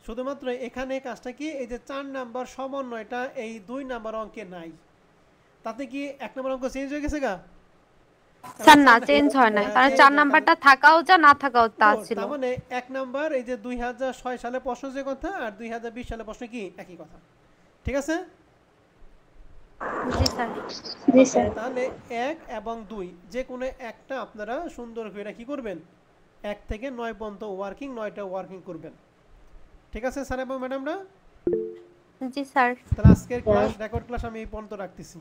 শুধুমাত্র এখানে কাজটা কি, এই যে 4 নাম্বার সমন্বয়টা এই 2 নাম্বার অঙ্কে নাই। তাতে কি 1 নাম্বার অঙ্ক চেঞ্জ হয়ে গেছে গা? স্যার না, চেঞ্জ হয় না। কারণ 4 নাম্বারটা থাকাও যা না থাকাও তা ছিল। তার মানে 1 নাম্বার এই যে 2006 সালে প্রশ্ন যে কথা আর 2020 সালে প্রশ্ন কি একই কথা। ঠিক আছে? জি স্যার। জি স্যার। তাহলে 1 এবং 2 যে কোনো একটা আপনারা সুন্দর করে কি করবেন? 1 থেকে 9 পর্যন্ত ওয়ার্কিং, 9টা ওয়ার্কিং করবেন। ঠিক আছে স্যার এবং ম্যাডামরা? জি স্যার। তাহলে আজকের ক্লাস রেকর্ড ক্লাস আমি এই পর্যন্ত রাখতেছি।